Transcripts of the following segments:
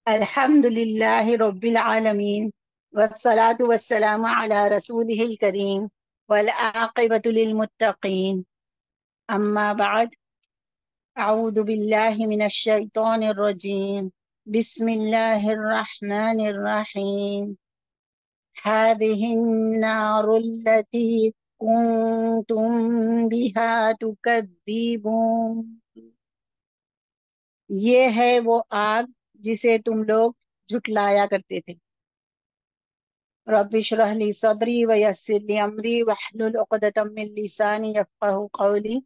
الحمد لله رب العالمين والصلاة والسلام على رسوله الكريم والعاقبة للمتقين. أما بعد، أعوذ بالله من الشيطان الرجيم. بسم الله الرحمن الرحيم. هذه النار التي كنتم بها تكذبون. یہ ہے وہ آگ جسے تم لوگ جھٹلایا کرتے تھے. رب اشرح لی صدری ویسر لی امری واحلل عقدۃ من لسانی یفقہوا قولی.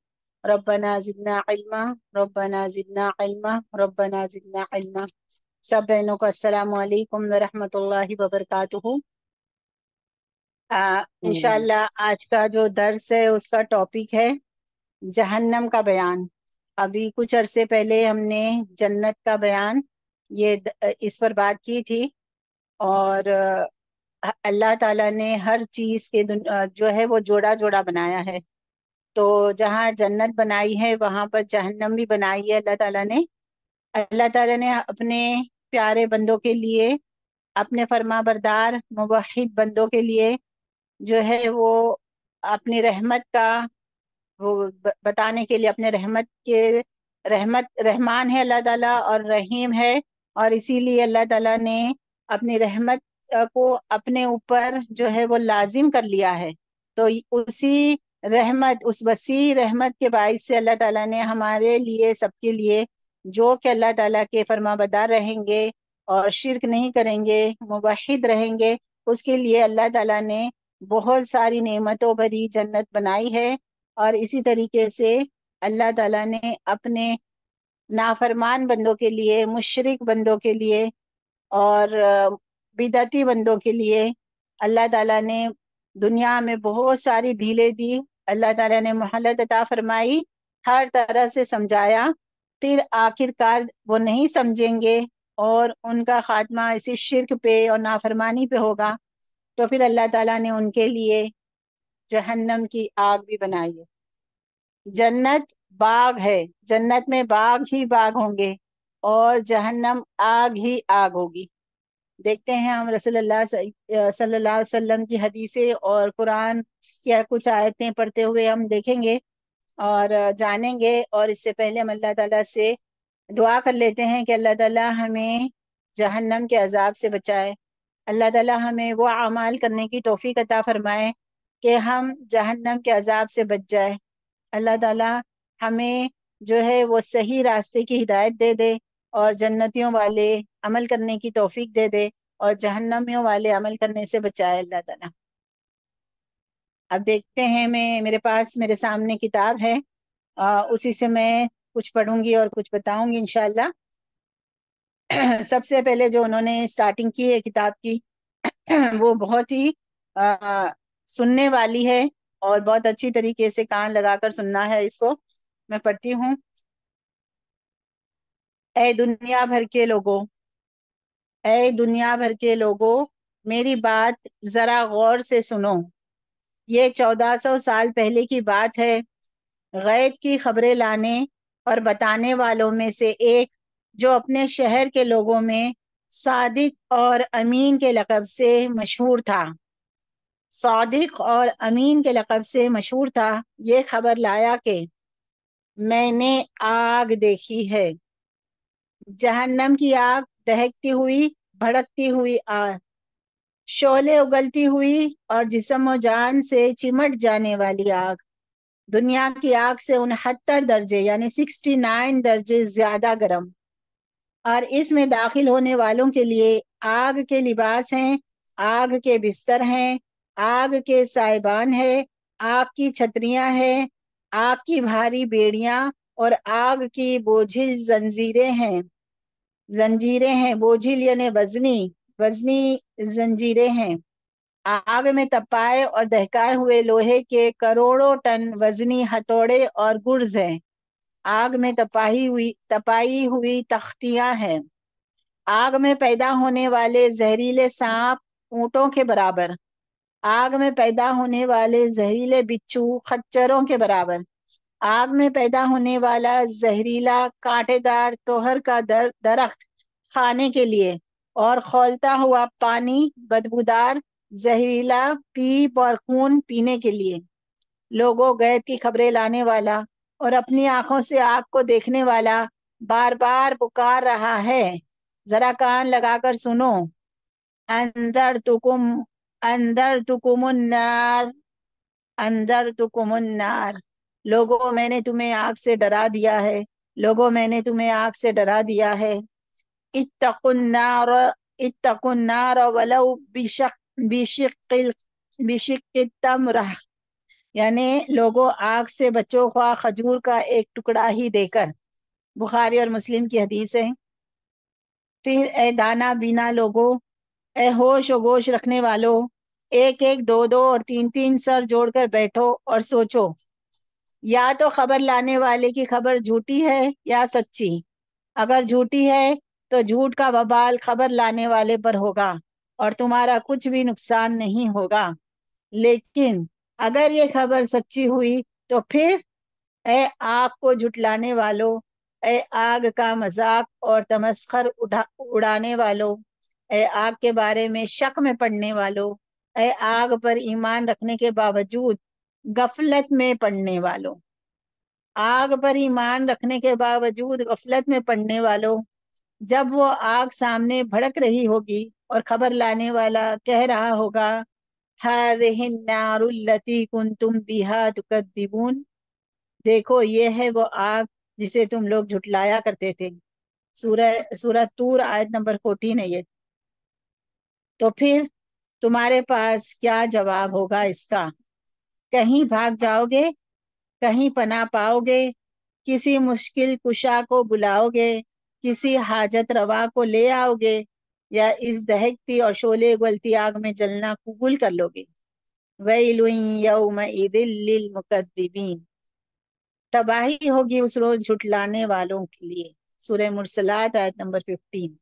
ربنا زدنا علما ربنا زدنا علما ربنا زدنا علما. سب بہنوں کو السلام علیکم ورحمۃ اللہ وبرکاتہ. انشاءاللہ آج کا جو درس ہے اس کا ٹاپک ہے جہنم کا بیان. ابھی کچھ عرصے پہلے ہم نے جنت کا بیان اس پر بات کی تھی، اور اللہ تعالیٰ نے ہر چیز کے جو ہے وہ جوڑا جوڑا بنایا ہے. تو جہاں جنت بنائی ہے وہاں پر جہنم بھی بنائی ہے اللہ تعالیٰ نے. اللہ تعالیٰ نے اپنے پیارے بندوں کے لیے، اپنے فرما بردار موحد بندوں کے لیے جو ہے وہ اپنی رحمت کا وہ بتانے کے لیے، اپنے رحمت رحمان ہے اللہ تعالیٰ اور رحیم ہے، اور اسی لیے اللہ تعالیٰ نے اپنی رحمت کو اپنے اوپر جو ہے وہ لازم کر لیا ہے. تو اسی رحمت، اس وسیع رحمت کے باعث سے اللہ تعالیٰ نے ہمارے لیے، سب کے لیے، جو کہ اللہ تعالیٰ کے فرما بردار رہیں گے اور شرک نہیں کریں گے، موحد رہیں گے، اس کے لیے اللہ تعالیٰ نے بہت ساری نعمتوں بھری جنت بنائی ہے. اور اسی طریقے سے اللہ تعالیٰ نے اپنے نافرمان بندوں کے لیے، مشرک بندوں کے لیے اور بدعتی بندوں کے لیے اللہ تعالیٰ نے دنیا میں بہت ساری ڈھیلیں دی. اللہ تعالیٰ نے مہلت عطا فرمائی، ہر طرح سے سمجھایا، پھر آخر کار وہ نہیں سمجھیں گے اور ان کا خاتمہ اسی شرک پہ اور نافرمانی پہ ہوگا. تو پھر اللہ تعالیٰ نے ان کے لیے جہنم کی آگ بھی بنائی ہے. جنت باغ ہے، جنت میں باغ ہی باغ ہوں گے اور جہنم آگ ہی آگ ہوگی. دیکھتے ہیں ہم رسول اللہ صلی اللہ علیہ وسلم کی حدیثیں اور قرآن کی کچھ آیتیں پڑھتے ہوئے ہم دیکھیں گے اور جانیں گے. اور اس سے پہلے ہم اللہ تعالیٰ سے دعا کر لیتے ہیں کہ اللہ تعالیٰ ہمیں جہنم کے عذاب سے بچائے. اللہ تعالیٰ ہمیں وہ اعمال کرنے کی توفیق عطا فرمائے کہ ہم جہنم کے عذاب سے بچ جائے. اللہ تعالیٰ ہمیں جو ہے وہ صحیح راستے کی ہدایت دے دے اور جنتیوں والے عمل کرنے کی توفیق دے دے اور جہنمیوں والے عمل کرنے سے بچائے اللہ تعالیٰ. اب دیکھتے ہیں، میرے پاس میرے سامنے کتاب ہے، اسی سے میں کچھ پڑھوں گی اور کچھ بتاؤں گی انشاءاللہ. سب سے پہلے جو انہوں نے سٹارٹنگ کی ہے کتاب کی وہ بہت ہی سننے والی ہے اور بہت اچھی طریقے سے کان لگا کر سننا ہے اس کو. میں پڑھتی ہوں. اے دنیا بھر کے لوگوں، اے دنیا بھر کے لوگوں، میری بات ذرا غور سے سنو. یہ 1400 سال پہلے کی بات ہے. غیب کی خبریں لانے اور بتانے والوں میں سے ایک، جو اپنے شہر کے لوگوں میں صادق اور امین کے لقب سے مشہور تھا، صادق اور امین کے لقب سے مشہور تھا، یہ خبر لایا کہ میں نے آگ دیکھی ہے، جہنم کی آگ، دہکتی ہوئی، بھڑکتی ہوئی آگ، شعلے اگلتی ہوئی اور جسم و جان سے چمٹ جانے والی آگ، دنیا کی آگ سے 69 درجے یعنی 69 درجے زیادہ گرم. اور اس میں داخل ہونے والوں کے لیے آگ کے لباس ہیں، آگ کے بستر ہیں، آگ کے سائبان ہیں، آگ کی چھتریاں ہیں، آگ کی بھاری بیڑیاں اور آگ کی بوجھل زنجیریں ہیں. زنجیریں ہیں، بوجھل یعنی وزنی زنجیریں ہیں. آگ میں تپائے اور دہکائے ہوئے لوہے کے کروڑوں ٹن وزنی ہتھوڑے اور گرز ہیں. آگ میں تپائی ہوئی تختیاں ہیں. آگ میں پیدا ہونے والے زہریلے سانپ اونٹوں کے برابر، آگ میں پیدا ہونے والے زہریلے بچھو خچروں کے برابر، آگ میں پیدا ہونے والا زہریلا کانٹے دار توہر کا درخت کھانے کے لیے، اور کھولتا ہوا پانی بدبودار زہریلا پیپ اور خون پینے کے لیے۔ لوگوں، غیب کی خبریں لانے والا اور اپنی آنکھوں سے آگ کو دیکھنے والا بار بار پکار رہا ہے، ذرا کان لگا کر سنو۔ اندر تکم النار، اندر تکم النار، لوگوں میں نے تمہیں آگ سے ڈرا دیا ہے، لوگوں میں نے تمہیں آگ سے ڈرا دیا ہے۔ اتقوا النار، اتقوا النار ولو بشق التمرہ، یعنی لوگوں آگ سے بچو خواہ کھجور کا ایک ٹکڑا ہی دے کر۔ بخاری اور مسلم کی حدیث ہے۔ پھر اے دانا بینا لوگو، اے ہوش و گوش رکھنے والو، ایک ایک دو دو اور تین تین سر جوڑ کر بیٹھو اور سوچو، یا تو خبر لانے والے کی خبر جھوٹی ہے یا سچی۔ اگر جھوٹی ہے تو جھوٹ کا وبال خبر لانے والے پر ہوگا اور تمہارا کچھ بھی نقصان نہیں ہوگا، لیکن اگر یہ خبر سچی ہوئی تو پھر اے آگ کو جھٹلانے والو، اے آگ کا مذاق اور تمسخر اڑانے والو، اے آگ کے بارے میں شک میں پڑنے والو، اے آگ پر ایمان رکھنے کے باوجود غفلت میں پڑنے والو، آگ پر ایمان رکھنے کے باوجود غفلت میں پڑنے والو، جب وہ آگ سامنے بھڑک رہی ہوگی اور خبر لانے والا کہہ رہا ہوگا هذه النار التي كنتم بها تكذبون، دیکھو یہ ہے وہ آگ جسے تم لوگ جھٹلایا کرتے تھے۔ سورہ طور آیت نمبر 14 ہے یہ۔ تو پھر تمہارے پاس کیا جواب ہوگا اس کا؟ کہیں بھاگ جاؤ گے، کہیں پناہ پاؤ گے، کسی مشکل کشا کو بلاؤ گے، کسی حاجت روا کو لے آؤ گے، یا اس دہکتی اور شعلے گلتی آگ میں جلنا قبول کر لو گے؟ ویل یومئذ للمکذبین، تباہی ہوگی اس روز جھٹلانے والوں کے لیے۔ سورہ مرسلات آیت نمبر 15۔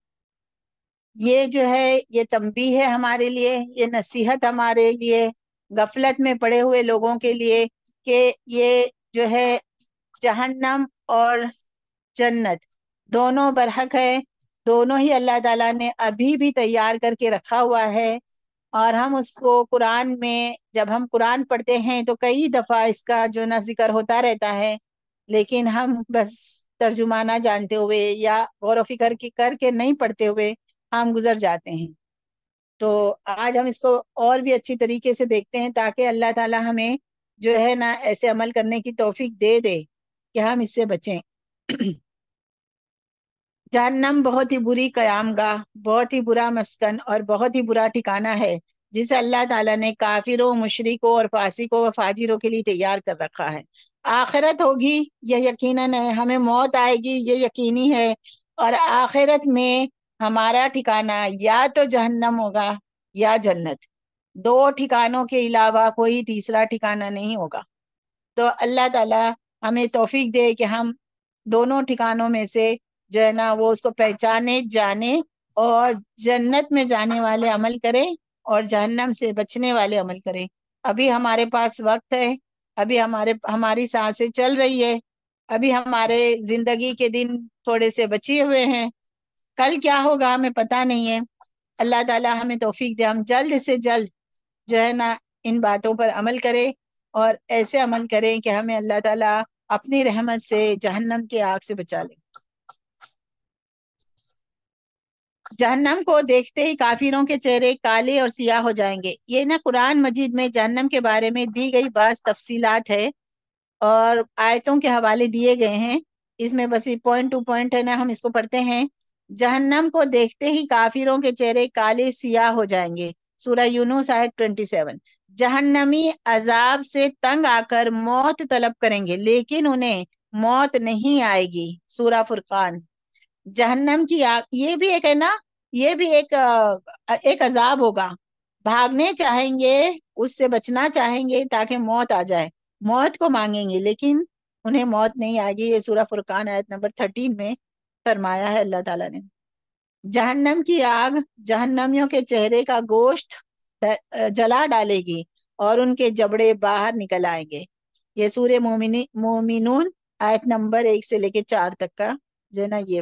یہ جو ہے یہ تنبیہ ہے ہمارے لیے، یہ نصیحت ہمارے لیے، غفلت میں پڑے ہوئے لوگوں کے لیے، کہ یہ جو ہے جہنم اور جنت دونوں برحق ہے، دونوں ہی اللہ تعالیٰ نے ابھی بھی تیار کر کے رکھا ہوا ہے، اور ہم اس کو قرآن میں جب ہم قرآن پڑھتے ہیں تو کئی دفعہ اس کا جو نا ذکر ہوتا رہتا ہے، لیکن ہم بس ترجمہ نہ جانتے ہوئے یا غور و فکر کر کے نہیں پڑھتے ہوئے ہم گزر جاتے ہیں۔ تو آج ہم اس کو اور بھی اچھی طریقے سے دیکھتے ہیں تاکہ اللہ تعالیٰ ہمیں جو ہے نا ایسے عمل کرنے کی توفیق دے دے کہ ہم اس سے بچیں۔ جہنم بہت ہی بری قیام گاہ، بہت ہی برا مسکن اور بہت ہی برا ٹھکانہ ہے، جسے اللہ تعالیٰ نے کافروں، مشرکوں اور فاسقوں و فاجروں کے لیے تیار کر رکھا ہے۔ آخرت ہوگی یہ یقیناً ہے، ہمیں موت آئے گی یہ یقینی ہے، اور آخرت میں ہمارا ٹھکانہ یا تو جہنم ہوگا یا جنت، دو ٹھکانوں کے علاوہ کوئی تیسرا ٹھکانہ نہیں ہوگا۔ تو اللہ تعالیٰ ہمیں توفیق دے کہ ہم دونوں ٹھکانوں میں سے جو ہے نا وہ اس کو پہچانے، جانے، اور جنت میں جانے والے عمل کریں اور جہنم سے بچنے والے عمل کریں۔ ابھی ہمارے پاس وقت ہے، ابھی ہماری سانسیں چل رہی ہے، ابھی ہمارے زندگی کے دن تھوڑے سے بچے ہوئے ہیں، کل کیا ہوگا ہمیں پتہ نہیں ہے۔ اللہ تعالیٰ ہمیں توفیق دے ہم جلد سے جلد جو ہے نا ان باتوں پر عمل کریں، اور ایسے عمل کریں کہ ہمیں اللہ تعالیٰ اپنی رحمت سے جہنم کی آگ سے بچا لے۔ جہنم کو دیکھتے ہی کافروں کے چہرے کالے اور سیاہ ہو جائیں گے۔ یہ نا قرآن مجید میں جہنم کے بارے میں دی گئی بعض تفصیلات ہے اور آیتوں کے حوالے دیے گئے ہیں، اس میں بس پوائنٹ ٹو پوائنٹ ہے نا، ہم اس کو پڑھتے ہیں۔ جہنم کو دیکھتے ہی کافروں کے چہرے کالے سیاہ ہو جائیں گے، سورہ یونس آیت 27۔ جہنمی عذاب سے تنگ آ کر موت طلب کریں گے لیکن انہیں موت نہیں آئے گی، سورہ فرقان۔ جہنم کی آگ یہ بھی ایک ہے نا، یہ بھی ایک عذاب ہوگا، بھاگنے چاہیں گے، اس سے بچنا چاہیں گے تاکہ موت آ جائے، موت کو مانگیں گے لیکن انہیں موت نہیں آئے گی، یہ سورہ فرقان آیت نمبر 13 میں فرمایا ہے اللہ تعالیٰ نے۔ جہنم کی آگ جہنمیوں کے چہرے کا گوشت جلا ڈالے گی اور ان کے جبڑے باہر نکل آئیں گے، یہ سورہ مومنون آیت نمبر 1 سے لے کے 4 تک کا جو ہے نا یہ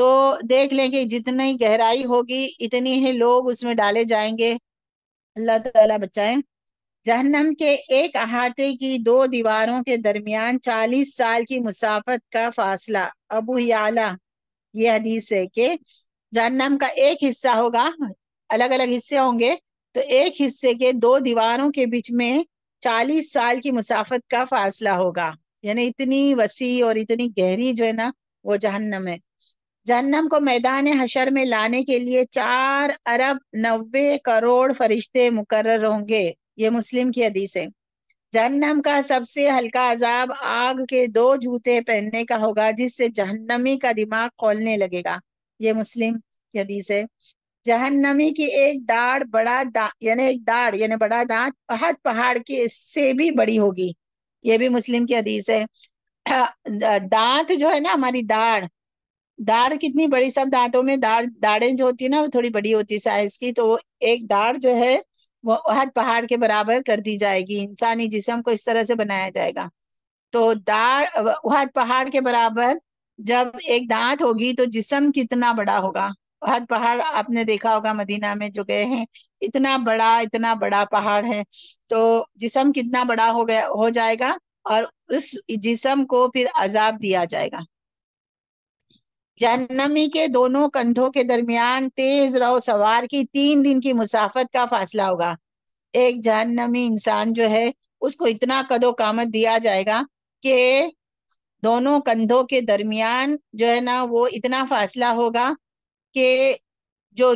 تو دیکھ لیں کہ جتنی گہرائی ہوگی اتنی ہی لوگ اس میں ڈالے جائیں گے، اللہ تعالیٰ بچائیں۔ جہنم کے ایک احاطے کی 2 دیواروں کے درمیان 40 سال کی مسافت کا فاصلہ۔ ابو یعلا یہ حدیث ہے کہ جہنم کا ایک حصہ ہوگا، الگ الگ حصے ہوں گے، تو ایک حصے کے 2 دیواروں کے بیچ میں 40 سال کی مسافت کا فاصلہ ہوگا، یعنی اتنی وسیع اور اتنی گہری جو ہے نا وہ جہنم ہے۔ جہنم کو میدان حشر میں لانے کے لیے 4 ارب 90 کروڑ فرشتے مقرر ہوں گے، یہ مسلم کی حدیث ہے۔ جہنم کا سب سے ہلکا عذاب آگ کے 2 جوتے پہننے کا ہوگا، جس سے جہنمی کا دماغ کھولنے لگے گا، یہ مسلم کی حدیث ہے۔ جہنمی کی ایک داڑھ یعنی بڑا دانت احد پہاڑ کی اس سے بھی بڑی ہوگی، یہ بھی مسلم کی حدیث ہے۔ دانت جو ہے نا، ہماری داڑھ کتنی بڑی، سب دانتوں میں داڑھیں جو ہوتی ہے نا وہ تھوڑی بڑی ہوتی ہے سائز کی، تو ایک داڑھ جو ہے وہ احد پہاڑ کے برابر کر دی جائے گی، انسانی جسم کو اس طرح سے بنایا جائے گا۔ تو احد پہاڑ کے برابر جب ایک دانت ہوگی تو جسم کتنا بڑا ہوگا۔ احد پہاڑ آپ نے دیکھا ہوگا مدینہ میں جو گئے ہیں، اتنا بڑا پہاڑ ہے، تو جسم کتنا بڑا ہو جائے گا، اور اس جسم کو پھر عذاب دیا جائے گا۔ جہنمی کے دونوں کندھوں کے درمیان تیز رو سوار کی 3 دن کی مسافت کا فاصلہ ہوگا۔ ایک جہنمی انسان جو ہے اس کو اتنا قد و قامت دیا جائے گا کہ دونوں کندھوں کے درمیان جو ہے نا وہ اتنا فاصلہ ہوگا کہ جو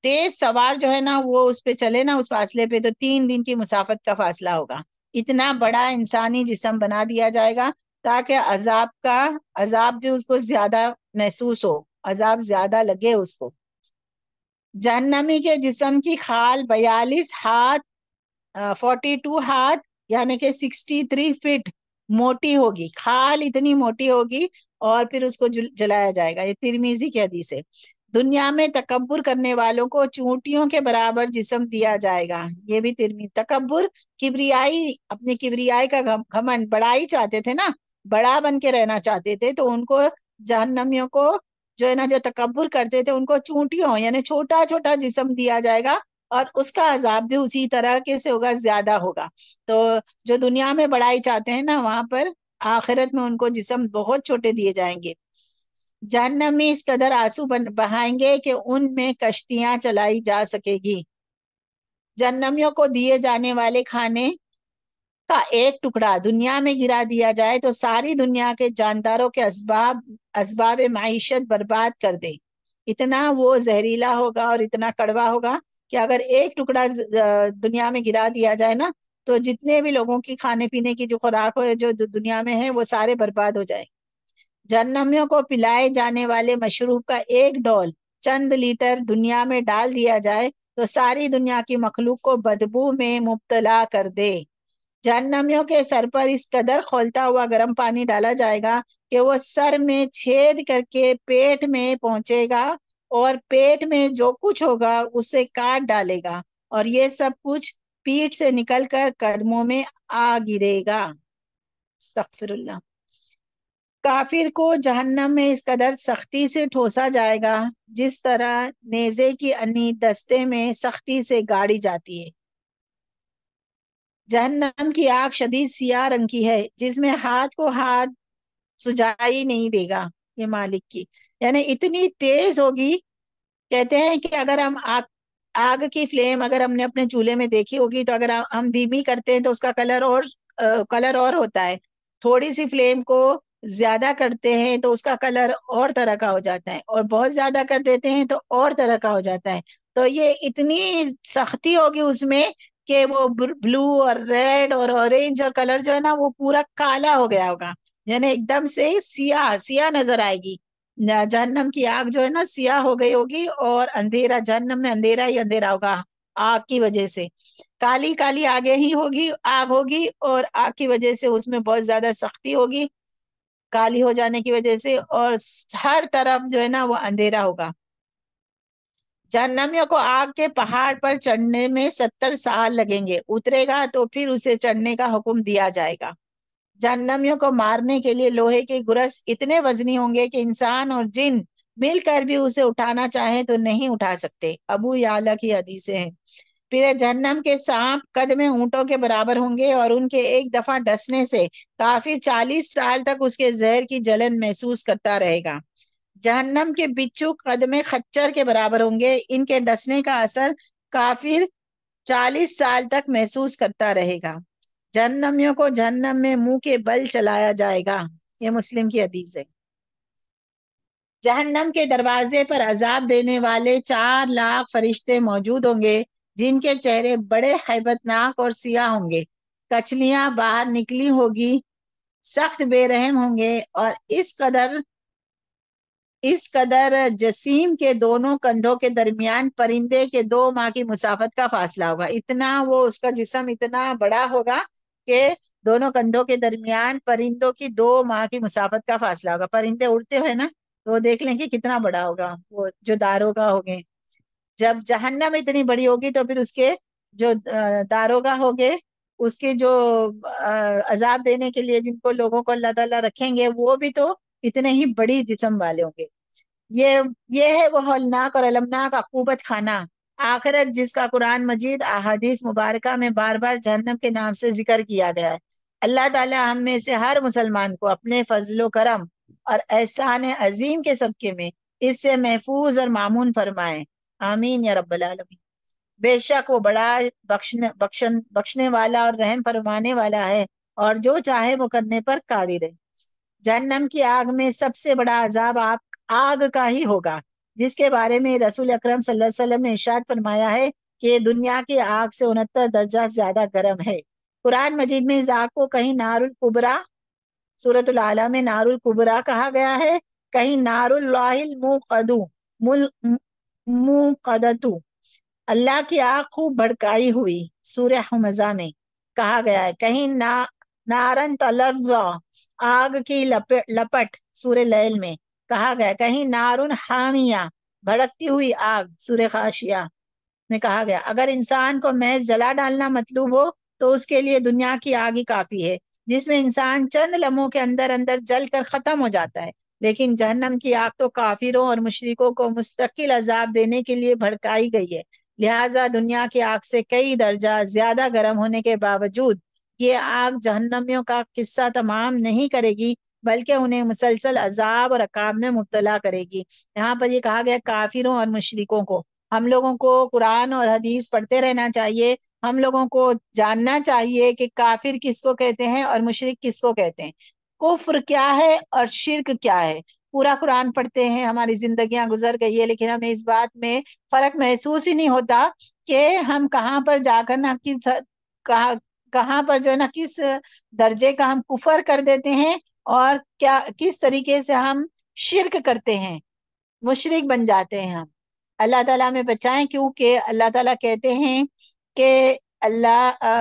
تیز سوار جو ہے نا وہ اس پہ چلے نا اس فاصلے پہ، تو 3 دن کی مسافت کا فاصلہ ہوگا۔ اتنا بڑا انسانی جسم بنا دیا جائے گا تاکہ عذاب بھی اس کو زیادہ محسوس ہو، عذاب زیادہ لگے اس کو۔ جہنمی کے جسم کی کھال 42 ہاتھ 42 ہاتھ یعنی کہ 63 فٹ موٹی ہوگی، کھال اتنی موٹی ہوگی، اور پھر اس کو جلایا جائے گا، یہ ترمذی کی حدیث ہے۔ دنیا میں تکبر کرنے والوں کو چونٹیوں کے برابر جسم دیا جائے گا، یہ بھی ترمذی۔ تکبر کبریائی، اپنی کبریائی کا گھمنڈ، بڑائی چاہتے تھے نا، بڑا بن کے رہنا چاہتے تھے، تو ان کو جہنمیوں کو جو ہے نا جو تکبر کرتے تھے ان کو چونٹیوں یعنی چھوٹا چھوٹا جسم دیا جائے گا، اور اس کا عذاب بھی اسی طرح کے سے ہوگا، زیادہ ہوگا۔ تو جو دنیا میں بڑائی چاہتے ہیں نا، وہاں پر آخرت میں ان کو جسم بہت چھوٹے دیے جائیں گے۔ جہنم میں اس قدر آنسو بہائیں گے کہ ان میں کشتیاں چلائی جا سکے گی۔ جہنمیوں کو دیے جانے والے کھانے کا ایک ٹکڑا دنیا میں گرا دیا جائے تو ساری دنیا کے جانداروں کے اسباب معیشت برباد کر دے، اتنا وہ زہریلا ہوگا اور اتنا کڑوا ہوگا کہ اگر ایک ٹکڑا دنیا میں گرا دیا جائے نا تو جتنے بھی لوگوں کی کھانے پینے کی جو خوراک ہو جو دنیا میں ہے وہ سارے برباد ہو جائیں۔ جہنمیوں کو پلائے جانے والے مشروب کا ایک ڈول چند لیٹر دنیا میں ڈال دیا جائے تو ساری دنیا کی مخلوق کو بدبو میں مبتلا کر دے۔ جہنمیوں کے سر پر اس قدر کھولتا ہوا گرم پانی ڈالا جائے گا کہ وہ سر میں چھید کر کے پیٹ میں پہنچے گا، اور پیٹ میں جو کچھ ہوگا اسے کاٹ ڈالے گا، اور یہ سب کچھ پیٹ سے نکل کر قدموں میں آ گرے گا۔ استغفر اللہ۔ کافر کو جہنم میں اس قدر سختی سے ٹھوسا جائے گا جس طرح نیزے کی انی دستے میں سختی سے گاڑی جاتی ہے۔ جہنم کی آگ شدید سیاہ رنگ کی ہے، جس میں ہاتھ کو ہاتھ سجائی نہیں دے گا، یہ مالک کی، یعنی اتنی تیز ہوگی۔ کہتے ہیں کہ اگر ہم آگ کی فلیم اگر ہم نے اپنے چولہے میں دیکھی ہوگی تو اگر ہم دھیمی کرتے ہیں تو اس کا کلر اور ہوتا ہے، تھوڑی سی فلیم کو زیادہ کرتے ہیں تو اس کا کلر اور طرح کا ہو جاتا ہے، اور بہت زیادہ کر دیتے ہیں تو اور طرح کا ہو جاتا ہے۔ تو یہ اتنی سختی ہوگی اس میں کہ وہ بلو اور ریڈ اور اورینج اور کلر جو ہے نا وہ پورا کالا ہو گیا ہوگا، یعنی ایک دم سے سیاہ نظر آئے گی۔ جہنم کی آگ جو ہے نا سیاہ ہو گئی ہوگی، اور اندھیرا، جہنم میں اندھیرا ہی اندھیرا ہوگا آگ کی وجہ سے، کالی کالی آگ ہوگی، اور آگ کی وجہ سے اس میں بہت زیادہ سختی ہوگی کالی ہو جانے کی وجہ سے، اور ہر طرف جو ہے نا وہ اندھیرا ہوگا۔ جہنمیوں کو آگ کے پہاڑ پر چڑھنے میں 70 سال لگیں گے، اترے گا تو پھر اسے چڑھنے کا حکم دیا جائے گا۔ جہنمیوں کو مارنے کے لیے لوہے کے گرس اتنے وزنی ہوں گے کہ انسان اور جن مل کر بھی اسے اٹھانا چاہیں تو نہیں اٹھا سکتے۔ ابو یعلا کی حدیثیں ہیں۔ پھر جہنم کے سانپ قد میں اونٹوں کے برابر ہوں گے، اور ان کے ایک دفعہ ڈسنے سے کافر 40 سال تک اس کے زہر کی جلن محسوس کرتا رہے گا۔ جہنم کے بچھو قد میں خچر کے برابر ہوں گے، ان کے ڈسنے کا اثر کافر 40 سال تک محسوس کرتا رہے گا۔ جہنمیوں کو جہنم میں منہ کے بل چلایا جائے گا۔ یہ مسلم کی حدیث ہے۔ جہنم کے دروازے پر عذاب دینے والے 4 لاکھ فرشتے موجود ہوں گے، جن کے چہرے بڑے ہیبت ناک اور سیاہ ہوں گے۔ کچلیاں باہر نکلی ہوگی، سخت بے رحم ہوں گے، اور اس قدر جسیم کے دونوں کندھوں کے درمیان پرندے کے 2 ماہ کی مسافت کا فاصلہ ہوگا۔ اتنا وہ اس کا جسم اتنا بڑا ہوگا کہ دونوں کندھوں کے درمیان پرندوں کی 2 ماہ کی مسافت کا فاصلہ ہوگا۔ پرندے اڑتے ہوئے نا، تو وہ دیکھ لیں کہ کتنا بڑا ہوگا وہ جو داروگا ہوگے۔ جب جہنم اتنی بڑی ہوگی تو پھر اس کے جو داروگا ہوگے، اس کے جو عذاب دینے کے لیے جن کو لوگوں کو اللہ تعالیٰ رکھیں گے، وہ بھی تو اتنے ہی بڑی جسم والے ہوں گے۔ یہ ہے وہ ہولناک اور المناک عقوبت خانہ آخرت، جس کا قرآن مجید احادیث مبارکہ میں بار بار جہنم کے نام سے ذکر کیا گیا ہے۔ اللہ تعالیٰ ہم میں سے ہر مسلمان کو اپنے فضل و کرم اور احسان عظیم کے صدقے میں اس سے محفوظ اور مامون فرمائے، آمین یا رب العالمین۔ بے شک وہ بڑا بخشنے والا اور رحم فرمانے والا ہے، اور جو چاہے وہ کرنے پر قادر ہے۔ جہنم کی آگ میں سب سے بڑا عذاب آگ کا ہی ہوگا، جس کے بارے میں رسول اکرم صلی اللہ علیہ وسلم نے ارشاد فرمایا ہے کہ یہ دنیا کی آگ سے 69 درجہ زیادہ گرم ہے۔ قرآن مجید میں اس آگ کو کہیں نار الکبریٰ، سورۃ الاعلیٰ میں نار الکبریٰ کہا گیا ہے، کہیں نار اللہ الموقدۃ، اللہ کی آگ خوب بھڑکائی ہوئی، سورہ حمزہ میں کہا گیا ہے، کہیں نارن تلظا، آگ کی لپٹ، سورہ لیل میں کہا گیا، کہیں نارن حامیہ، بھڑکتی ہوئی آگ، سورہ خاشیہ میں کہا گیا۔ اگر انسان کو محض جلا ڈالنا مطلوب ہو تو اس کے لیے دنیا کی آگ ہی کافی ہے، جس میں انسان چند لمحوں کے اندر اندر جل کر ختم ہو جاتا ہے۔ لیکن جہنم کی آگ تو کافروں اور مشرکوں کو مستقل عذاب دینے کے لیے بھڑکائی گئی ہے، لہٰذا دنیا کی آگ سے کئی درجہ زیادہ گرم ہونے کے باوجود یہ آگ جہنمیوں کا قصہ تمام نہیں کرے گی، بلکہ انہیں مسلسل عذاب اور عقاب میں مبتلا کرے گی۔ یہاں پر یہ کہا گیا کافروں اور مشرکوں کو۔ ہم لوگوں کو قرآن اور حدیث پڑھتے رہنا چاہیے، ہم لوگوں کو جاننا چاہیے کہ کافر کس کو کہتے ہیں اور مشرک کس کو کہتے ہیں، کفر کیا ہے اور شرک کیا ہے۔ پورا قرآن پڑھتے ہیں، ہماری زندگیاں گزر گئی ہے، لیکن ہمیں اس بات میں فرق محسوس ہی نہیں ہوتا کہ ہم کہاں پر جا کر نہ کہاں پر جو ہے نا کس درجے کا ہم کفر کر دیتے ہیں، اور کس طریقے سے ہم شرک کرتے ہیں، مشرک بن جاتے ہیں ہم۔ اللہ تعالیٰ میں بچائیں، کیونکہ اللہ تعالیٰ کہتے ہیں کہ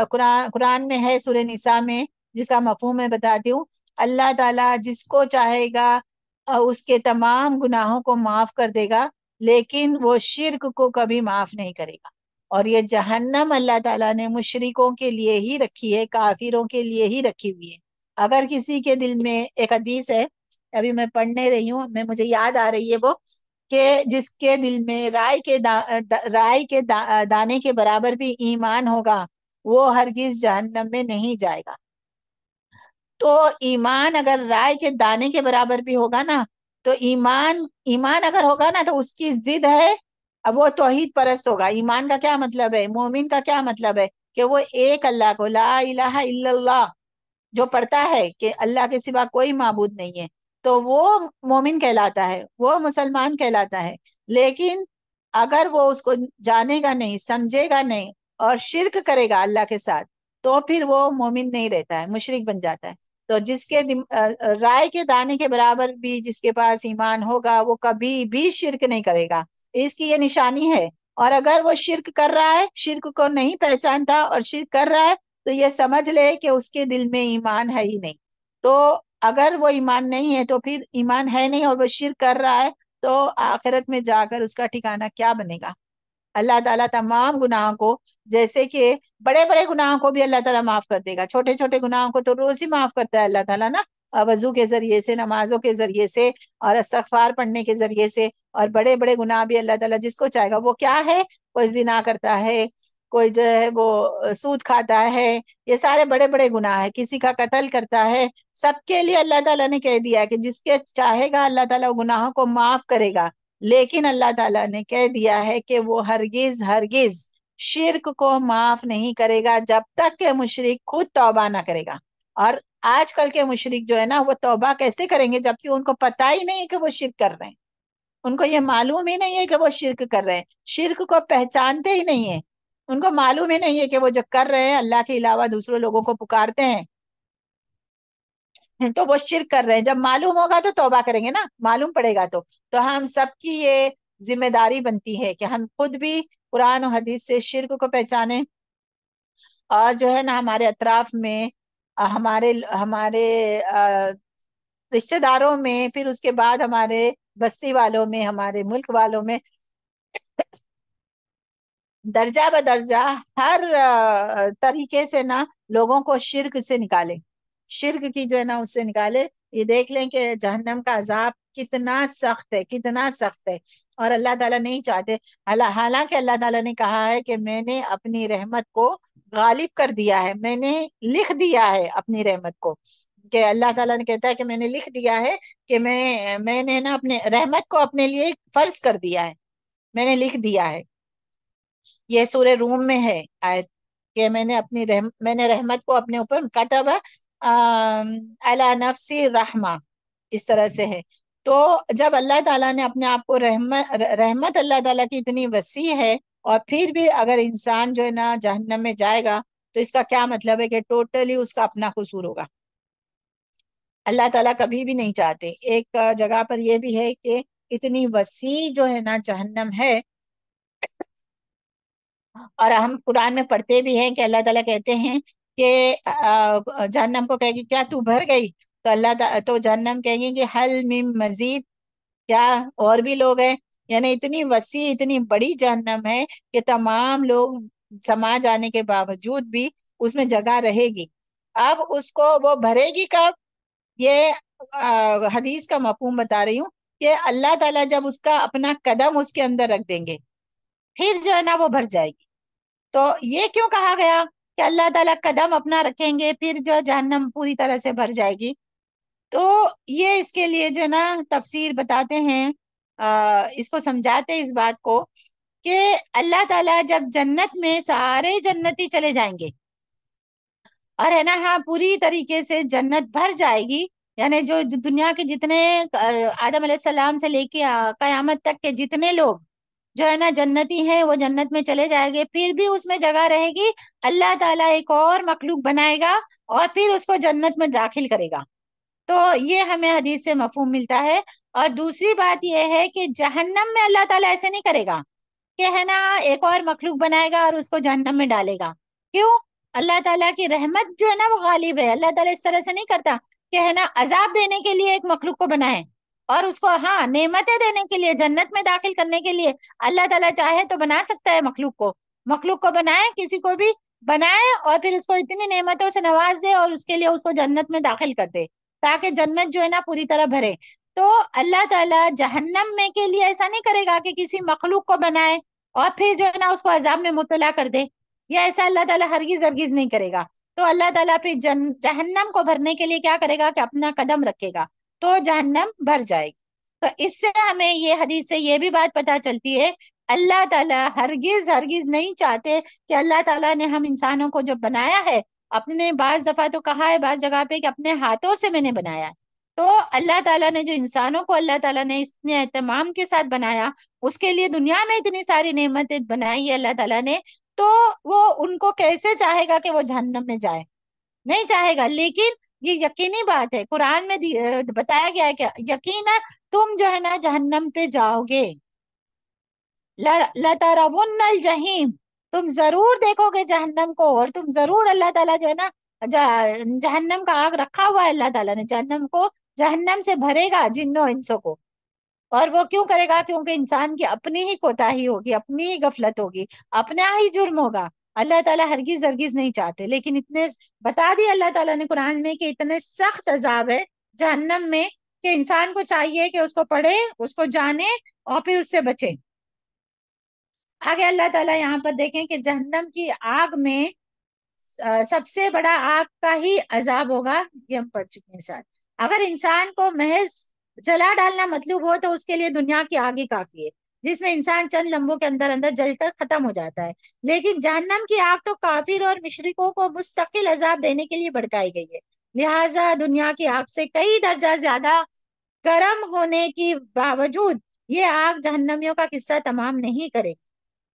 قرآن میں ہے سورہ نساء میں، جس کا مفہوم میں بتاتی ہوں، اللہ تعالیٰ جس کو چاہے گا اس کے تمام گناہوں کو معاف کر دے گا، لیکن وہ شرک کو کبھی معاف نہیں کرے گا۔ اور یہ جہنم اللہ تعالیٰ نے مشرکوں کے لیے ہی رکھی ہے، کافروں کے لیے ہی رکھی ہوئی ہے۔ اگر کسی کے دل میں، ایک حدیث ہے ابھی میں پڑھنے رہی ہوں، مجھے یاد آ رہی ہے وہ، کہ جس کے دل میں رائے کے دانے کے برابر بھی ایمان ہوگا، وہ ہرگز جہنم میں نہیں جائے گا۔ تو ایمان اگر رائے کے دانے کے برابر بھی ہوگا نا، تو ایمان اگر ہوگا نا تو اس کی ضد ہے، اب وہ توحید پرست ہوگا۔ ایمان کا کیا مطلب ہے، مومن کا کیا مطلب ہے، کہ وہ ایک اللہ کو، لا الہ الا اللہ جو پڑھتا ہے کہ اللہ کے سوا کوئی معبود نہیں ہے، تو وہ مومن کہلاتا ہے، وہ مسلمان کہلاتا ہے۔ لیکن اگر وہ اس کو جانے گا نہیں، سمجھے گا نہیں، اور شرک کرے گا اللہ کے ساتھ، تو پھر وہ مومن نہیں رہتا ہے، مشرک بن جاتا ہے۔ تو جس کے رائے کے دانے کے برابر بھی جس کے پاس ایمان ہوگا، وہ کبھی بھی شرک نہیں کرے گا، اس کی یہ نشانی ہے۔ اور اگر وہ شرک کر رہا ہے، شرک کو نہیں پہچانتا اور شرک کر رہا ہے، تو یہ سمجھ لے کہ اس کے دل میں ایمان ہے ہی نہیں۔ تو اگر وہ ایمان نہیں ہے تو پھر ایمان ہے نہیں، اور وہ شرک کر رہا ہے، تو آخرت میں جا کر اس کا ٹھکانہ کیا بنے گا۔ اللہ تعالیٰ تمام گناہوں کو، جیسے کہ بڑے بڑے گناہوں کو بھی اللہ تعالیٰ معاف کر دے گا، چھوٹے چھوٹے گناہوں کو تو روز ہی معاف کرتا ہے اللہ تعالیٰ نا۔ وضو کے ذریعے سے، نمازوں کے ذریعے سے، اور استغفار پڑھنے کے ذریعے سے، اور بڑے بڑے گناہ بھی اللہ تعالیٰ جس کو چاہے گا، وہ کیا ہے، کوئی زنا کرتا ہے، کوئی جو ہے وہ سود کھاتا ہے، یہ سارے بڑے بڑے گناہ ہے، کسی کا قتل کرتا ہے، سب کے لیے اللہ تعالیٰ نے کہہ دیا ہے کہ جس کے چاہے گا اللہ تعالیٰ گناہوں کو معاف کرے گا، لیکن اللہ تعالیٰ نے کہہ دیا ہے کہ وہ ہرگز ہرگز شرک کو معاف نہیں کرے گا جب تک کہ مشرک خود توبہ نہ کرے گا۔ اور آج کل کے مشرک جو ہے نا، وہ توبہ کیسے کریں گے جبکہ ان کو پتہ ہی نہیں ہے کہ وہ شرک کر رہے ہیں، ان کو یہ معلوم ہی نہیں ہے کہ وہ شرک کر رہے ہیں، شرک کو پہچانتے ہی نہیں ہے، ان کو معلوم ہی نہیں ہے کہ وہ جو کر رہے ہیں اللہ کے علاوہ دوسرے لوگوں کو پکارتے ہیں تو وہ شرک کر رہے ہیں۔ جب معلوم ہوگا تو توبہ کریں گے نا، معلوم پڑے گا تو ہم سب کی یہ ذمہ داری بنتی ہے کہ ہم خود بھی قرآن و حدیث سے شرک کو پہچانیں، اور جو ہے نا ہمارے اطراف میں ہمارے ہمارے رشتہ داروں میں، پھر اس کے بعد ہمارے بستی والوں میں، ہمارے ملک والوں میں درجہ بدرجہ ہر طریقے سے نا لوگوں کو شرک سے نکالے، شرک کی جو ہے نا اس سے نکالے۔ یہ دیکھ لیں کہ جہنم کا عذاب کتنا سخت ہے، کتنا سخت ہے، اور اللہ تعالیٰ نہیں چاہتے، حالانکہ اللہ تعالیٰ نے کہا ہے کہ میں نے اپنی رحمت کو غالب کر دیا ہے، میں نے لکھ دیا ہے اپنی رحمت کو، کہ اللہ تعالیٰ نے کہتا ہے کہ میں نے لکھ دیا ہے کہ میں نے نا اپنے رحمت کو اپنے لیے فرض کر دیا ہے، میں نے لکھ دیا ہے۔ یہ سورہ روم میں ہے آیت کہ میں نے رحمت کو اپنے اوپر کتب علی نفسی رحمہ، اس طرح سے ہے۔ تو جب اللہ تعالیٰ نے اپنے آپ کو رحمت اللہ تعالیٰ کی اتنی وسیع ہے، اور پھر بھی اگر انسان جو ہے نا جہنم میں جائے گا تو اس کا کیا مطلب ہے کہ ٹوٹلی اس کا اپنا قصور ہوگا۔ اللہ تعالیٰ کبھی بھی نہیں چاہتے۔ ایک جگہ پر یہ بھی ہے کہ اتنی وسیع جو ہے نا جہنم ہے، اور ہم قرآن میں پڑھتے بھی ہیں کہ اللہ تعالیٰ کہتے ہیں کہ جہنم کو کہے گی کیا تو بھر گئی، تو جہنم کہیں گے کہ حل من مزید، کیا اور بھی لوگ ہیں، یعنی اتنی وسیع اتنی بڑی جہنم ہے کہ تمام لوگ سما جانے کے باوجود بھی اس میں جگہ رہے گی۔ اب اس کو وہ بھرے گی کب، یہ حدیث کا مفہوم بتا رہی ہوں، کہ اللہ تعالیٰ جب اس کا اپنا قدم اس کے اندر رکھ دیں گے پھر جو ہے نا وہ بھر جائے گی۔ تو یہ کیوں کہا گیا کہ اللہ تعالیٰ قدم اپنا رکھیں گے پھر جو جہنم پوری طرح سے بھر جائے گی؟ تو یہ اس کے لیے جو ہے نا تفسیر بتاتے ہیں، اس کو سمجھاتے ہیں اس بات کو کہ اللہ تعالیٰ جب جنت میں سارے جنتی چلے جائیں گے، اور ہے نا ہاں پوری طریقے سے جنت بھر جائے گی، یعنی جو دنیا کے جتنے آدم علیہ السلام سے لے کے قیامت تک کے جتنے لوگ جو ہے نا جنتی ہیں وہ جنت میں چلے جائیں گے، پھر بھی اس میں جگہ رہے گی، اللہ تعالیٰ ایک اور مخلوق بنائے گا اور پھر اس کو جنت میں داخل کرے گا۔ تو یہ ہمیں حدیث سے مفہوم ملتا ہے۔ اور دوسری بات یہ ہے کہ جہنم میں اللہ تعالیٰ ایسے نہیں کرے گا کہ ہے نا ایک اور مخلوق بنائے گا اور اس کو جہنم میں ڈالے گا۔ کیوں؟ اللہ تعالیٰ کی رحمت جو ہے نا وہ غالب ہے، اللہ تعالیٰ اس طرح سے نہیں کرتا کہ ہے نا عذاب دینے کے لیے ایک مخلوق کو بنائے اور اس کو ہاں نعمتیں دینے کے لیے جنت میں داخل کرنے کے لیے اللہ تعالیٰ چاہے تو بنا سکتا ہے، مخلوق کو بنائے، کسی کو بھی بنائے اور پھر اس کو اتنی نعمتوں سے نواز دے اور اس کے لیے اس کو جنت میں داخل کر دے تاکہ جنت جو ہے نا پوری طرح بھرے۔ تو اللہ تعالیٰ جہنم میں کے لیے ایسا نہیں کرے گا کہ کسی مخلوق کو بنائے اور پھر جو ہے نا اس کو عذاب میں مبتلا کر دے، یا ایسا اللہ تعالیٰ ہرگز ہرگز نہیں کرے گا۔ تو اللہ تعالیٰ پھر جہنم کو بھرنے کے لیے کیا کرے گا کہ اپنا قدم رکھے گا تو جہنم بھر جائے گی۔ تو اس سے ہمیں یہ حدیث سے یہ بھی بات پتہ چلتی ہے، اللہ تعالیٰ ہرگز ہرگز نہیں چاہتے کہ اللہ تعالیٰ نے ہم انسانوں کو جو بنایا ہے اپنے، بعض دفعہ تو کہا ہے بعض جگہ پہ کہ اپنے ہاتھوں سے میں نے بنایا ہے۔ تو اللہ تعالیٰ نے جو انسانوں کو اللہ تعالیٰ نے اتنے اہتمام کے ساتھ بنایا، اس کے لیے دنیا میں اتنی ساری نعمتیں بنائی ہے اللہ تعالیٰ نے، تو وہ ان کو کیسے چاہے گا کہ وہ جہنم میں جائے؟ نہیں چاہے گا۔ لیکن یہ یقینی بات ہے، قرآن میں بتایا گیا ہے کہ یقینا تم جو ہے نا جہنم پہ جاؤ گے، لَتَرَوُنَّ الْجَحِيمَ، تم ضرور دیکھو گے جہنم کو، اور تم ضرور اللہ تعالیٰ جو ہے نا جہنم کا آگ رکھا ہوا ہے، اللہ تعالیٰ نے جہنم کو، جہنم سے بھرے گا جنوں انسوں کو۔ اور وہ کیوں کرے گا؟ کیونکہ انسان کی اپنی ہی کوتاہی ہوگی، اپنی ہی غفلت ہوگی، اپنا ہی جرم ہوگا۔ اللہ تعالیٰ ہرگز ہرگز نہیں چاہتے، لیکن اتنے بتا دیا اللہ تعالیٰ نے قرآن میں کہ اتنے سخت عذاب ہے جہنم میں کہ انسان کو چاہیے کہ اس کو پڑھے، اس کو جانے اور پھر اس سے بچے۔ آگے اللہ تعالیٰ یہاں پر دیکھیں کہ جہنم کی آگ میں سب سے بڑا آگ کا ہی عذاب ہوگا، یہ ہم پڑھ چکے ہیں شاید۔ اگر انسان کو محض جلا ڈالنا مطلوب ہو تو اس کے لیے دنیا کی آگ ہی کافی ہے، جس میں انسان چند لمحوں کے اندر اندر جل کر ختم ہو جاتا ہے۔ لیکن جہنم کی آگ تو کافر اور مشرکوں کو مستقل عذاب دینے کے لیے بھڑکائی گئی ہے، لہٰذا دنیا کی آگ سے کئی درجہ زیادہ گرم ہونے کی باوجود یہ آگ جہنمیوں کا قصہ تمام نہیں کرے گی،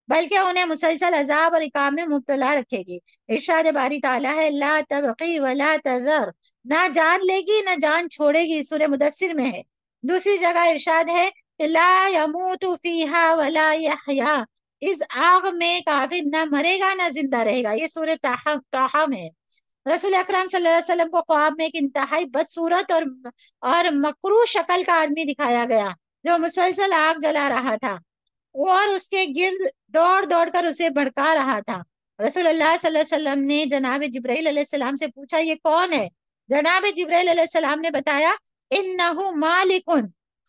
بلکہ انہیں مسلسل عذاب اور عقاب میں مبتلا رکھے گی۔ ارشاد باری تعالیٰ ہے لا تبقی ولا تذر، نہ جان لے گی نہ جان چھوڑے گی، سورہ مدثر میں ہے۔ دوسری جگہ ارشاد ہے کہ لا يموت فیہا ولا یحیا، اس آگ میں کافر نہ مرے گا نہ زندہ رہے گا، یہ سورہ طٰہٰ میں ہے۔ رسول اکرم صلی اللہ علیہ وسلم کو خواب میں ایک انتہائی بدصورت اور مکروہ شکل کا آدمی دکھایا گیا جو مسلسل آگ جلا رہا تھا اور اس کے گرد دوڑ دوڑ کر اسے بھڑکا رہا تھا۔ رسول اللہ صلی اللہ علیہ وسلم نے جناب جبرائیل علیہ السلام سے پوچھا یہ کون ہے؟ جناب جبرائیل علیہ السلام نے بتایا انہ مالک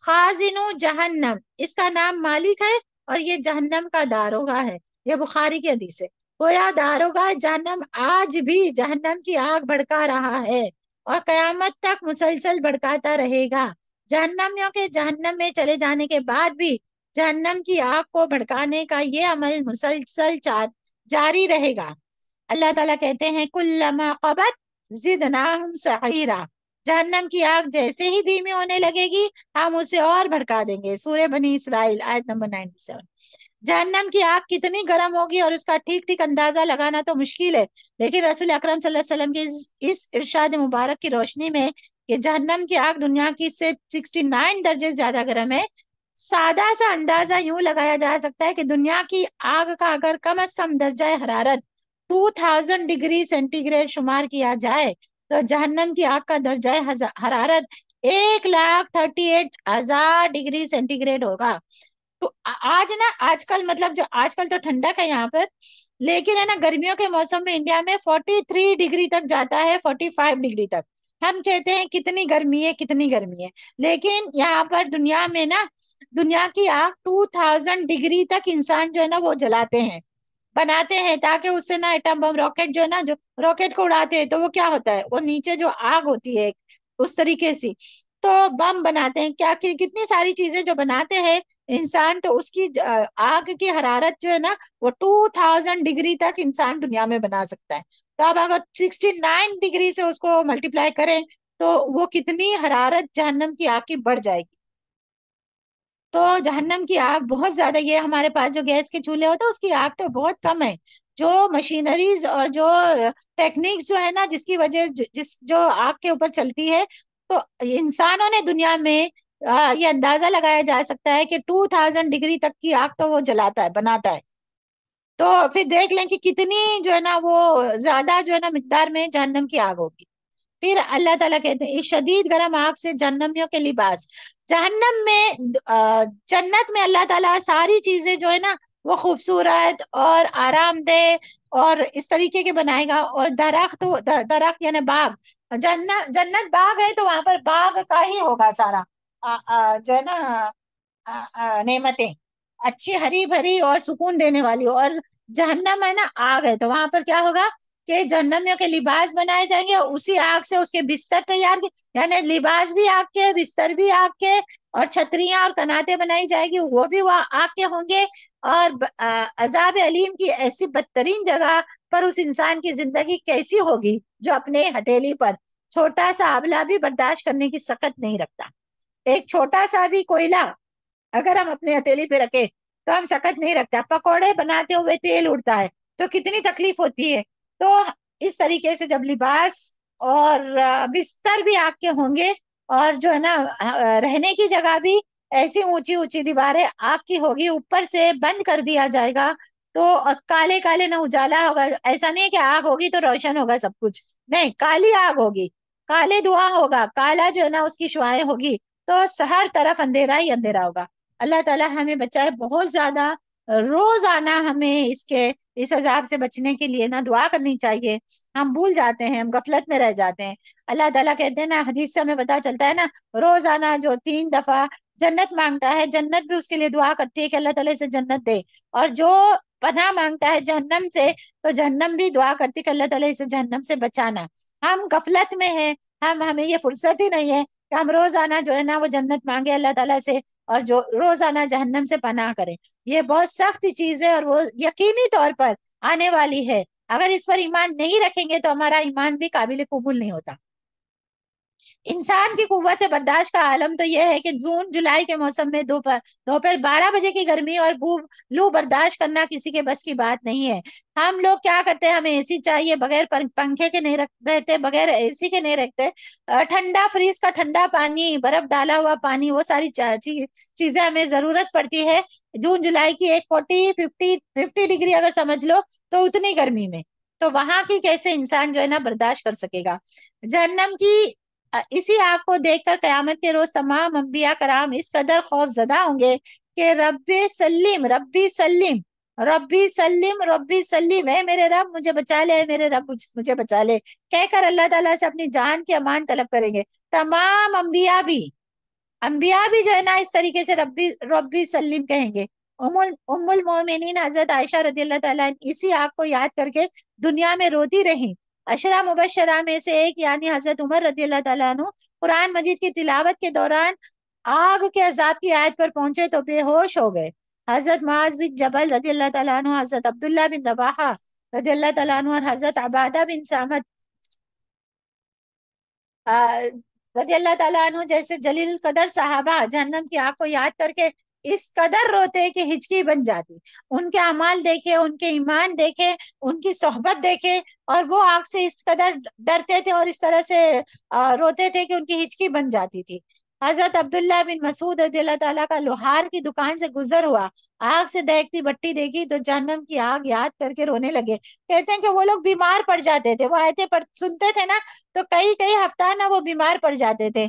خازن جہنم، اس کا نام مالک ہے اور یہ جہنم کا داروغہ ہے، یہ بخاری کی حدیث ہے۔ گویا داروغہ جہنم آج بھی جہنم کی آگ بھڑکا رہا ہے اور قیامت تک مسلسل بھڑکاتا رہے گا۔ جہنمیوں کے جہنم میں چلے جانے کے بعد بھی جہنم کی آگ کو بھڑکانے کا یہ عمل مسلسل جاری رہے گا۔ اللہ تعالیٰ کہتے ہیں کلما قبت زدناہم سعیرا، جہنم کی آگ جیسے ہی دھیمی ہونے لگے گی ہم اسے اور بھڑکا دیں گے، سورہ بنی اسرائیل آیت نمبر 97۔ جہنم کی آگ کتنی گرم ہوگی اور اس کا ٹھیک ٹھیک اندازہ لگانا تو مشکل ہے، لیکن رسول اکرم صلی اللہ علیہ وسلم کی اس ارشاد مبارک کی روشنی میں کہ جہنم کی آگ دنیا کی سے 69 درجے زیادہ گرم ہے، سادہ سا اندازہ یوں لگایا جا سکتا ہے کہ دنیا کی آگ کا اگر کم از کم درجہ حرارت 2000 ڈگری سینٹی گریڈ شمار کیا جائے تو جہنم کی آگ کا درجہ حرارت 1,38,000 ڈگری سینٹی گریڈ ہوگا۔ تو آج نا آج کل مطلب جو آج کل تو ٹھنڈک ہے یہاں پر، لیکن ہے نا گرمیوں کے موسم میں انڈیا میں 43 ڈگری تک جاتا ہے، 45 ڈگری تک۔ ہم کہتے ہیں کتنی گرمی ہے کتنی گرمی ہے، لیکن یہاں پر دنیا میں نا دنیا کی آگ 2000 ڈگری تک انسان جو ہے نا وہ جلاتے ہیں، بناتے ہیں، تاکہ اس سے نا ایٹم بم راکٹ جو ہے نا جو راکٹ کو اڑاتے ہیں تو وہ کیا ہوتا ہے، وہ نیچے جو آگ ہوتی ہے اس طریقے سے تو بم بناتے ہیں، کیا کتنی ساری چیزیں جو بناتے ہیں انسان، تو اس کی آگ کی حرارت جو ہے نا وہ 2000 ڈگری تک انسان دنیا میں بنا سکتا ہے۔ تو اب اگر 69 ڈگری سے اس کو ملٹیپلائی کریں تو وہ کتنی حرارت جہنم کی آگ کی بڑھ جائے گی۔ تو جہنم کی آگ بہت زیادہ، یہ ہمارے پاس جو گیس کے چولہے ہوتے ہیں اس کی آگ تو بہت کم ہے، جو مشینریز اور جو ٹیکنیکس جو ہے نا جس کی وجہ جو آگ کے اوپر چلتی ہے، تو انسانوں نے دنیا میں یہ اندازہ لگایا جا سکتا ہے کہ 2000 ڈگری تک کی آگ تو وہ جلاتا ہے بناتا ہے۔ تو پھر دیکھ لیں کہ کتنی جو ہے نا وہ زیادہ جو ہے نا مقدار میں جہنم کی آگ ہوگی۔ پھر اللہ تعالیٰ کہتے ہیں اس شدید گرم آگ سے جہنمیوں کے لباس، جہنم میں جنت میں اللہ تعالیٰ ساری چیزیں جو ہے نا وہ خوبصورت اور آرام دہ اور اس طریقے کے بنائے گا، اور درخت یعنی باغ، جنت باغ ہے تو وہاں پر باغ کا ہی ہوگا سارا جو ہے نا نعمتیں اچھی ہری بھری اور سکون دینے والی، اور جہنم ہے نا آگ ہے تو وہاں پر کیا ہوگا کہ جہنمیوں کے لباس بنائے جائیں گے، اسی آگ سے اس کے بستر تیار، یعنی لباس بھی آگ کے، بستر بھی آگ کے، اور چھتریاں اور کناتے بنائی جائے گی وہ بھی وہ آگ کے ہوں گے، اور عذاب علیم کی ایسی بدترین جگہ پر اس انسان کی زندگی کیسی ہوگی جو اپنے ہتھیلی پر چھوٹا سا آبلہ بھی برداشت کرنے کی سخت نہیں رکھتا۔ ایک چھوٹا سا بھی کوئلہ اگر ہم اپنے ہتھیلی پہ رکھے تو ہم سخت نہیں رکھتا، پکوڑے بناتے ہوئے تیل اڑتا ہے تو کتنی تکلیف ہوتی ہے۔ تو اس طریقے سے جب لباس اور بستر بھی آگ کے ہوں گے اور جو ہے نا رہنے کی جگہ بھی ایسی اونچی اونچی دیواریں آگ کی ہوگی، اوپر سے بند کر دیا جائے گا تو کالے کالے نہ اجالا ہوگا، ایسا نہیں کہ آگ ہوگی تو روشن ہوگا سب کچھ، نہیں، کالی آگ ہوگی، کالے دھواں ہوگا، کالا جو ہے نا اس کی شعاعیں ہوگی، تو ہر طرف اندھیرا ہی اندھیرا ہوگا۔ اللہ تعالیٰ ہمیں بچائے، بہت زیادہ روزانہ ہمیں اس عذاب سے بچنے کے لیے نا دعا کرنی چاہیے. ہم بھول جاتے ہیں، ہم غفلت میں رہ جاتے ہیں. اللہ تعالیٰ کہتے ہیں نا، حدیث سے ہمیں پتا چلتا ہے نا، روزانہ جو 3 دفعہ جنت مانگتا ہے، جنت بھی اس کے لیے دعا کرتی ہے کہ اللہ تعالیٰ اسے جنت دے. اور جو پناہ مانگتا ہے جہنم سے، تو جہنم بھی دعا کرتی ہے کہ اللہ تعالیٰ اسے جہنم سے بچانا. ہم غفلت میں ہیں، ہمیں یہ فرصت ہی نہیں ہے کہ ہم روزانہ جو ہے نا وہ جنت مانگے اللہ تعالیٰ سے، اور جو روزانہ جہنم سے پناہ کریں. یہ بہت سخت چیز ہے، اور وہ یقینی طور پر آنے والی ہے. اگر اس پر ایمان نہیں رکھیں گے تو ہمارا ایمان بھی قابل قبول نہیں ہوتا. انسان کی قوت برداشت کا عالم تو یہ ہے کہ جون جولائی کے موسم میں دوپہر 12 بجے کی گرمی اور لو برداشت کرنا کسی کے بس کی بات نہیں ہے. ہم لوگ کیا کرتے ہیں، ہمیں اے سی چاہیے، بغیر پنکھے کے نہیں رہتے، بغیر اے سی کے نہیں رکھتے. ٹھنڈا فریز کا ٹھنڈا پانی، برف ڈالا ہوا پانی، وہ ساری چیزیں ہمیں ضرورت پڑتی ہے جون جولائی کی. ایک 50 ڈگری اگر سمجھ لو تو اتنی گرمی میں، تو وہاں کی کیسے انسان جو ہے نا برداشت کر سکے گا. جہنم کی اسی آگ کو دیکھ کر قیامت کے روز تمام انبیاء کرام اس قدر خوف زدہ ہوں گے کہ ربی سلیم ربی سلیم ربی سلیم ربی سلیم، اے میرے رب مجھے بچا لے، اے میرے رب مجھے بچا لے کہہ کر اللہ تعالیٰ سے اپنی جان کی امان طلب کریں گے. تمام انبیاء بھی جو ہے نا اس طریقے سے ربی ربی سلیم کہیں گے. ام المومنین حضرت عائشہ رضی اللہ تعالیٰ اسی آگ کو یاد کر کے دنیا میں روتی رہی. عشرہ مبشرہ میں سے ایک یعنی حضرت عمر رضی اللہ تعالیٰ عنہ قرآن مجید کی تلاوت کے دوران آگ کے عذاب کی آیت پر پہنچے تو بے ہوش ہو گئے. حضرت معاذ بن جبل رضی اللہ تعالیٰ عنہ، حضرت عبداللہ بن رواحہ رضی اللہ تعالیٰ عنہ اور حضرت عبادہ بن سامت رضی اللہ تعالیٰ عنہ جیسے جلیل القدر صحابہ جہنم کی آگ کو یاد کر کے اس قدر روتے کہ ہچکی بن جاتی. ان کے اعمال دیکھے، ان کے ایمان دیکھے، ان کی صحبت دیکھے، اور وہ آگ سے اس قدر ڈرتے تھے اور اس طرح سے روتے تھے کہ ان کی ہچکی بن جاتی تھی. حضرت عبداللہ بن مسعود رضی اللہ تعالیٰ کا لوہار کی دکان سے گزر ہوا، آگ سے دہتی بٹی دیکھی تو جہنم کی آگ یاد کر کے رونے لگے. کہتے ہیں کہ وہ لوگ بیمار پڑ جاتے تھے، وہ آیتیں سنتے تھے نا تو کئی ہفتہ نا وہ بیمار پڑ جاتے تھے.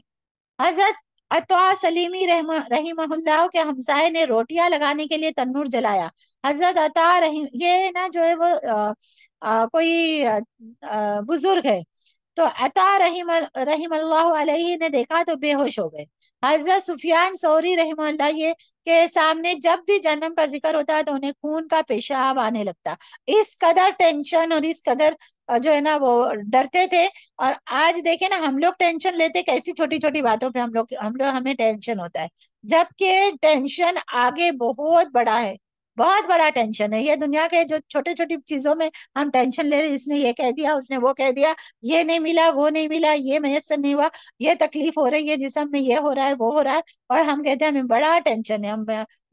حضرت عطا سلیمی رحمہ اللہ کے ہمسائے نے روٹیاں لگانے کے لیے تنور جلایا. حضرت عطا یہ نا جو ہے وہ کوئی بزرگ ہے، تو عطا رحم اللہ علیہ نے دیکھا تو بے ہوش ہو گئے. حضرت سفیان ثوری رحمہ اللہ یہ کے سامنے جب بھی جہنم کا ذکر ہوتا ہے تو انہیں خون کا پیشاب آنے لگتا. اس قدر ٹینشن اور اس قدر جو ہے نا وہ ڈرتے تھے. اور آج دیکھیں نا ہم لوگ ٹینشن لیتے کیسی چھوٹی چھوٹی باتوں پہ ہمیں ٹینشن ہوتا ہے، جبکہ ٹینشن آگے بہت بڑا ہے، بہت بڑا ٹینشن ہے. یہ دنیا کے جو چھوٹی چھوٹی چیزوں میں ہم ٹینشن لے رہے، اس نے یہ کہہ دیا، اس نے وہ کہہ دیا، یہ نہیں ملا، وہ نہیں ملا، یہ میسر نہیں ہوا، یہ تکلیف ہو رہی ہے جسم میں، یہ ہو رہا ہے، وہ ہو رہا ہے، اور ہم کہتے ہیں ہمیں بڑا ٹینشن ہے. ہم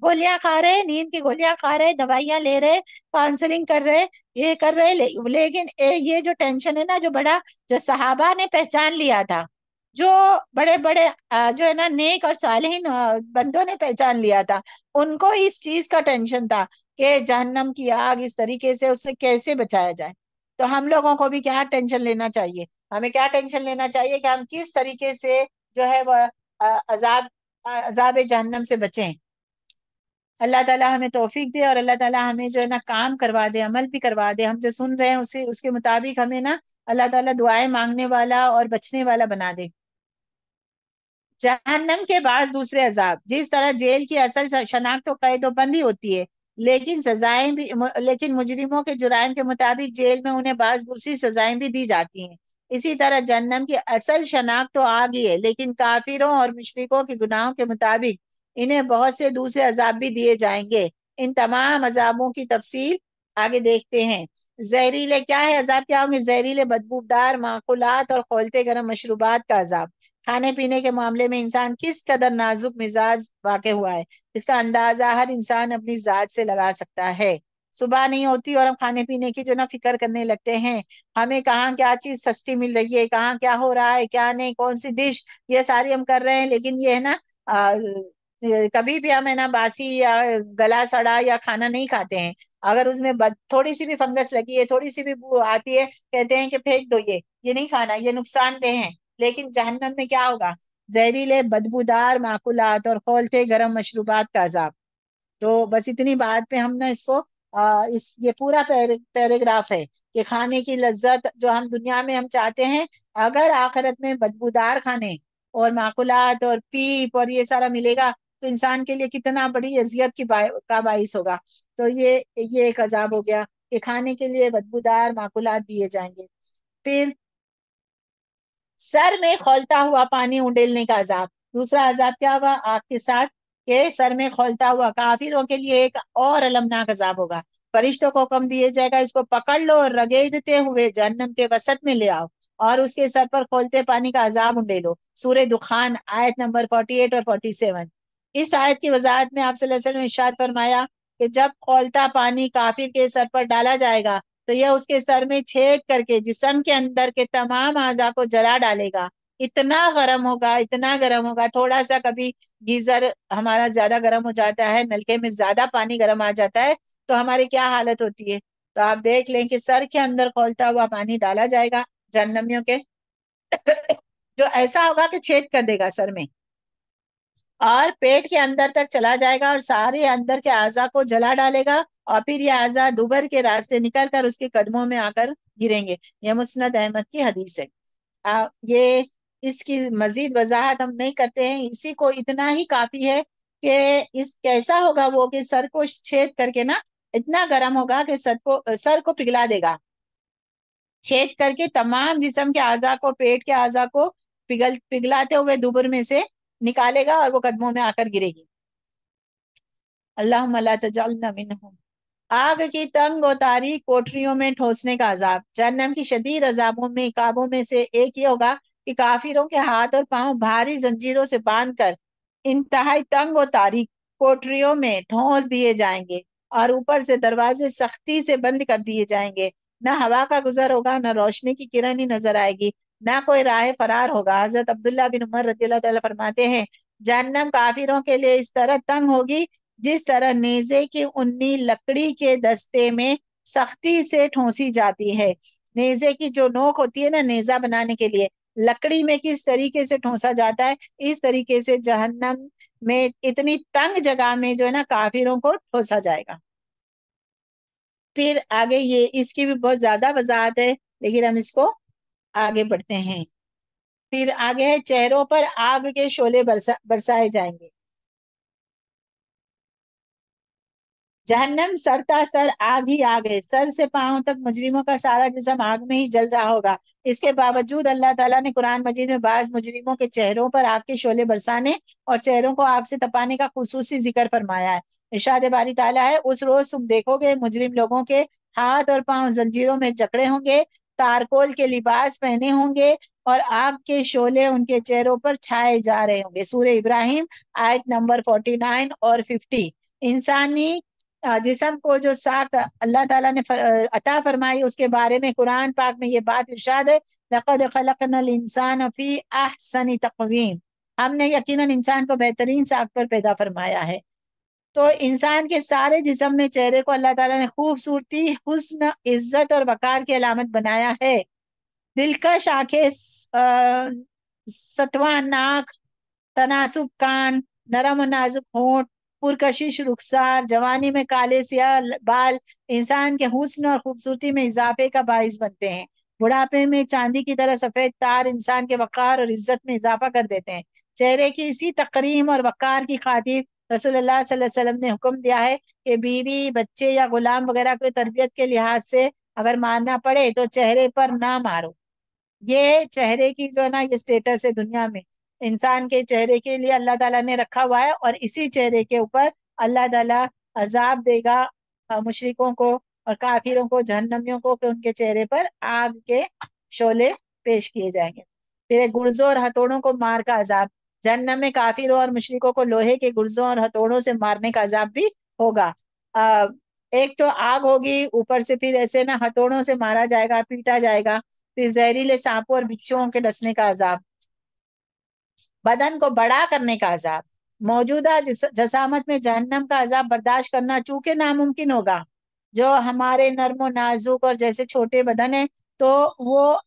گولیاں کھا رہے، نیند کی گولیاں کھا رہے، دوائیاں لے رہے، کاؤنسلنگ کر رہے، یہ کر رہے، لیکن یہ جو ٹینشن ہے نا جو صحابہ نے پہچان لیا تھا، جو بڑے بڑے جو ہے نا نیک اور صالحین بندوں نے پہچان لیا تھا، ان کو اس چیز کا ٹینشن تھا کہ جہنم کی آگ اس طریقے سے اس سے کیسے بچایا جائے. تو ہم لوگوں کو بھی کیا ٹینشن لینا چاہیے، ہمیں کیا ٹینشن لینا چاہیے کہ ہم کس طریقے سے جو ہے وہ عذاب جہنم سے بچیں. اللہ تعالیٰ ہمیں توفیق دے، اور اللہ تعالیٰ ہمیں جو ہے نا کام کروا دے، عمل بھی کروا دے. ہم جو سن رہے ہیں اس کے مطابق ہمیں نا اللہ تعالیٰ دعائیں مانگنے والا اور بچنے والا بنا دے. جہنم کے بعد دوسرے عذاب، جس طرح جیل کی اصل شناخت و قید و بندی ہوتی ہے، لیکن سزائیں بھی، لیکن مجرموں کے جرائم کے مطابق جیل میں انہیں بعض دوسری سزائیں بھی دی جاتی ہیں، اسی طرح جہنم کی اصل شناخت تو آگ ہی ہے، لیکن کافروں اور مشرکوں کے گناہوں کے مطابق انہیں بہت سے دوسرے عذاب بھی دیے جائیں گے. ان تمام عذابوں کی تفصیل آگے دیکھتے ہیں. زہریلے کیا ہے عذاب، کیا ہوں گے؟ زہریلے بدبودار معقولات اور کھولتے گرم مشروبات کا عذاب. کھانے پینے کے معاملے میں انسان کس قدر نازک مزاج واقع ہوا ہے، اس کا اندازہ ہر انسان اپنی ذات سے لگا سکتا ہے. صبح نہیں ہوتی اور ہم کھانے پینے کی جو نا فکر کرنے لگتے ہیں، ہمیں کہاں کیا چیز سستی مل رہی ہے، کہاں کیا ہو رہا ہے، کیا نہیں، کون سی ڈش، یہ ساری ہم کر رہے ہیں. لیکن یہ ہے نا کبھی بھی ہم ہے نا باسی یا گلا سڑا یا کھانا نہیں کھاتے ہیں. اگر اس میں تھوڑی سی بھی فنگس لگی ہے، تھوڑی سی بھی بو آتی ہے، کہتے ہیں کہ پھینک دو، یہ نہیں کھانا، یہ نقصان دہ ہے. لیکن جہنم میں کیا ہوگا؟ زہریلے بدبودار معقولات اور کھولتے گرم مشروبات کا عذاب. تو بس اتنی بات پہ ہم نے اس کو یہ پورا پیراگراف ہے کہ کھانے کی لذت جو ہم دنیا میں ہم چاہتے ہیں، اگر آخرت میں بدبودار کھانے اور معقولات اور پیپ اور یہ سارا ملے گا تو انسان کے لیے کتنا بڑی اذیت کا باعث ہوگا۔ تو یہ ایک عذاب ہو گیا کہ کھانے کے لیے بدبودار معقولات دیے جائیں گے۔ پھر سر میں کھولتا ہوا پانی انڈیلنے کا عذاب، دوسرا عذاب کیا ہوگا آگ کے ساتھ کہ سر میں کھولتا ہوا، کافروں کے لیے ایک اور المناک عذاب ہوگا۔ فرشتوں کو حکم دیے جائے گا اس کو پکڑ لو اور رگیدتے ہوئے جہنم کے وسط میں لے آؤ اور اس کے سر پر کھولتے پانی کا عذاب انڈیلو۔ سورہ دخان آیت نمبر 48 اور 47۔ اس آیت کی وضاحت میں آپ صلی اللہ علیہ وسلم نے ارشاد فرمایا کہ جب کھولتا پانی کافر کے سر پر ڈالا جائے گا تو یہ اس کے سر میں چھید کر کے جسم کے اندر کے تمام اعضاء کو جلا ڈالے گا۔ اتنا گرم ہوگا، اتنا گرم ہوگا، تھوڑا سا کبھی گیزر ہمارا زیادہ گرم ہو جاتا ہے، نلکے میں زیادہ پانی گرم آ جاتا ہے تو ہماری کیا حالت ہوتی ہے۔ تو آپ دیکھ لیں کہ سر کے اندر کھولتا ہوا پانی ڈالا جائے گا جہنمیوں کے، جو ایسا ہوگا کہ چھید کر دے گا سر میں، اور پیٹ کے اندر تک چلا جائے گا اور سارے اندر کے اعضاء کو جلا ڈالے گا، اور پھر یہ اعضاء دوبر کے راستے نکل کر اس کے قدموں میں آ کر گریں گے۔ یہ مسند احمد کی حدیث ہے۔ یہ اس کی مزید وضاحت ہم نہیں کرتے ہیں، اسی کو اتنا ہی کافی ہے کہ اس کیسا ہوگا وہ کہ سر کو چھید کر کے نا اتنا گرم ہوگا کہ سر کو پگھلا دے گا، چھید کر کے تمام جسم کے اعضاء کو، پیٹ کے اعضاء کو پگھلاتے ہوئے دوبر میں سے نکالے گا اور وہ قدموں میں آ کر گرے گی۔ اللہم لا تجعلنا منہم۔ آگ کی تنگ و تاریک کوٹریوں میں ٹھوسنے کا عذاب، جہنم کی شدید عذابوں میں عقابوں میں سے ایک یہ ہوگا کہ کافروں کے ہاتھ اور پاؤں بھاری زنجیروں سے باندھ کر انتہائی تنگ و تاریک کوٹریوں میں ٹھونس دیے جائیں گے، اور اوپر سے دروازے سختی سے بند کر دیے جائیں گے۔ نہ ہوا کا گزر ہوگا، نہ روشنی کی کرن ہی نظر آئے گی، نہ کوئی راہ فرار ہوگا۔ حضرت عبداللہ بن عمر رضی اللہ تعالیٰ فرماتے ہیں جہنم کافروں کے لیے اس طرح تنگ ہوگی جس طرح نیزے کی اونی لکڑی کے دستے میں سختی سے ٹھونسی جاتی ہے۔ نیزے کی جو نوک ہوتی ہے نا نیزہ بنانے کے لیے، لکڑی میں کس طریقے سے ٹھونسا جاتا ہے، اس طریقے سے جہنم میں اتنی تنگ جگہ میں جو ہے نا کافروں کو ٹھوسا جائے گا۔ پھر آگے یہ اس کی بھی بہت زیادہ وضاحت ہے، لیکن ہم اس کو آگے بڑھتے ہیں۔ پھر آگے ہے چہروں پر آگ کے شعلے برسائے جائیں گے۔ جہنم سرتا سر آگ ہی آگ ہے، سر سے پاؤں تک مجرموں کا سارا جسم آگ میں ہی جل رہا ہوگا۔ اس کے باوجود اللہ تعالیٰ نے قرآن مجید میں بعض مجرموں کے چہروں پر آگ کے شعلے برسانے اور چہروں کو آگ سے تپانے کا خصوصی ذکر فرمایا ہے۔ ارشاد باری تعالیٰ ہے اس روز تم دیکھو گے مجرم لوگوں کے ہاتھ اور پاؤں زنجیروں میں جکڑے ہوں گے، تارکول کے لباس پہنے ہوں گے اور آگ کے شعلے ان کے چہروں پر چھائے جا رہے ہوں گے۔ سورہ ابراہیم آیت نمبر 49 اور 50۔ انسانی جسم کو جو ساخت اللہ تعالیٰ نے عطا فرمائی اس کے بارے میں قرآن پاک میں یہ بات ارشاد ہے لَقَدْ خَلَقْنَا الْإِنسَانَ فِي أَحْسَنِ تَقْوِيمٍ، ہم نے یقیناً انسان کو بہترین ساخت پر پیدا فرمایا ہے۔ تو انسان کے سارے جسم میں چہرے کو اللہ تعالیٰ نے خوبصورتی، حسن، عزت اور وقار کی علامت بنایا ہے۔ دلکش آنکھیں، ستواں ناک، تناسب کان، نرم و نازک ہونٹ، پرکشش رخسار، جوانی میں کالے سیاہ بال انسان کے حسن اور خوبصورتی میں اضافے کا باعث بنتے ہیں۔ بڑھاپے میں چاندی کی طرح سفید تار انسان کے وقار اور عزت میں اضافہ کر دیتے ہیں۔ چہرے کی اسی تقریم اور وقار کی خاطر رسول اللہ صلی اللہ علیہ وسلم نے حکم دیا ہے کہ بیوی، بچے یا غلام وغیرہ کو تربیت کے لحاظ سے اگر مارنا پڑے تو چہرے پر نہ مارو۔ یہ چہرے کی جو ہے نا یہ سٹیٹس ہے دنیا میں، انسان کے چہرے کے لیے اللہ تعالیٰ نے رکھا ہوا ہے، اور اسی چہرے کے اوپر اللہ تعالیٰ عذاب دے گا مشرکوں کو اور کافروں کو، جہنمیوں کو، کہ ان کے چہرے پر آگ کے شعلے پیش کیے جائیں گے۔ پھر گرزوں اور ہتھوڑوں کو مار کا عذاب، جہنم میں کافروں اور مشرکوں کو لوہے کے گرزوں اور ہتھوڑوں سے مارنے کا عذاب بھی ہوگا۔ ایک تو آگ ہوگی، اوپر سے پھر ایسے نا ہتھوڑوں سے مارا جائے گا، پیٹا جائے گا، پھر زہریلے سانپوں اور بچھوؤں کے ڈسنے کا عذاب، بدن کو بڑا کرنے کا عذاب۔ موجودہ جسامت میں جہنم کا عذاب برداشت کرنا چونکہ ناممکن ہوگا، جو ہمارے نرم و نازک اور جیسے چھوٹے بدن ہیں تو وہ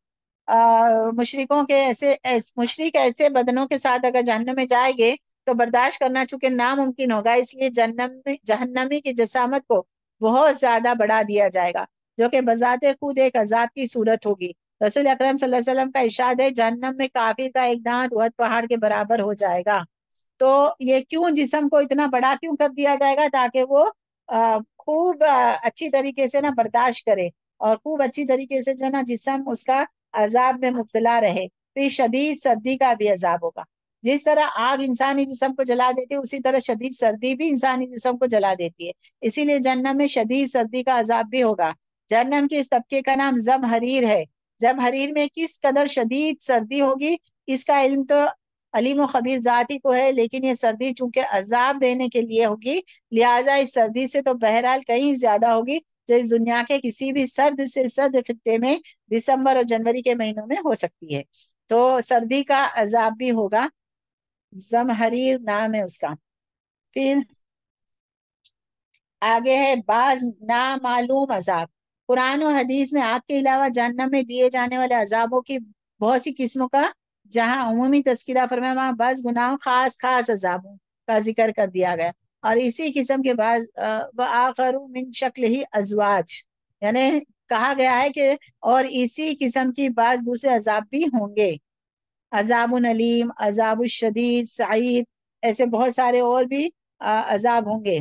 مشرک ایسے بدنوں کے ساتھ اگر جہنم میں جائیں گے تو برداشت کرنا چونکہ ناممکن ہوگا، اس لیے جہنمی کی جسامت کو بہت زیادہ بڑھا دیا جائے گا، جو کہ بذات خود ایک عذاب کی صورت ہوگی۔ رسول اکرم صلی اللہ علیہ وسلم کا ارشاد ہے جہنم میں کافر کا ایک دانت احد پہاڑ کے برابر ہو جائے گا۔ تو یہ کیوں جسم کو اتنا بڑا کیوں کر دیا جائے گا؟ تاکہ وہ خوب اچھی طریقے سے نا برداشت کرے، اور خوب اچھی طریقے سے جو ہے نا جسم اس کا عذاب میں مبتلا رہے۔ پھر شدید سردی کا بھی عذاب ہوگا۔ جس طرح آگ انسانی جسم کو جلا دیتی ہے، اسی طرح شدید سردی بھی انسانی جسم کو جلا دیتی ہے، اسی لیے جہنم میں شدید سردی کا عذاب بھی ہوگا۔ جہنم کے اس طبقے کا نام زمہریر ہے۔ زمہریر میں کس قدر شدید سردی ہوگی اس کا علم تو علیم و خبیر ذات ہی کو ہے، لیکن یہ سردی چونکہ عذاب دینے کے لیے ہوگی، لہٰذا اس سردی سے تو بہرحال کہیں زیادہ ہوگی جو اس دنیا کے کسی بھی سرد سے سرد خطے میں دسمبر اور جنوری کے مہینوں میں ہو سکتی ہے۔ تو سردی کا عذاب بھی ہوگا، زمہریر نام ہے اس کا۔ پھر آگے ہے بعض نامعلوم عذاب۔ قرآن و حدیث میں آگ کے علاوہ جہنم میں دیے جانے والے عذابوں کی بہت سی قسموں کا جہاں عمومی تذکرہ فرمایا، وہاں بعض گناہوں خاص خاص عذابوں کا ذکر کر دیا گیا، اور اسی قسم کے بعض وآخر من شکل ہی ازواج، یعنی کہا گیا ہے کہ اور اسی قسم کی بعض دوسرے عذاب بھی ہوں گے، عذاب علیم، عذاب الشدید، سعید، ایسے بہت سارے اور بھی عذاب ہوں گے۔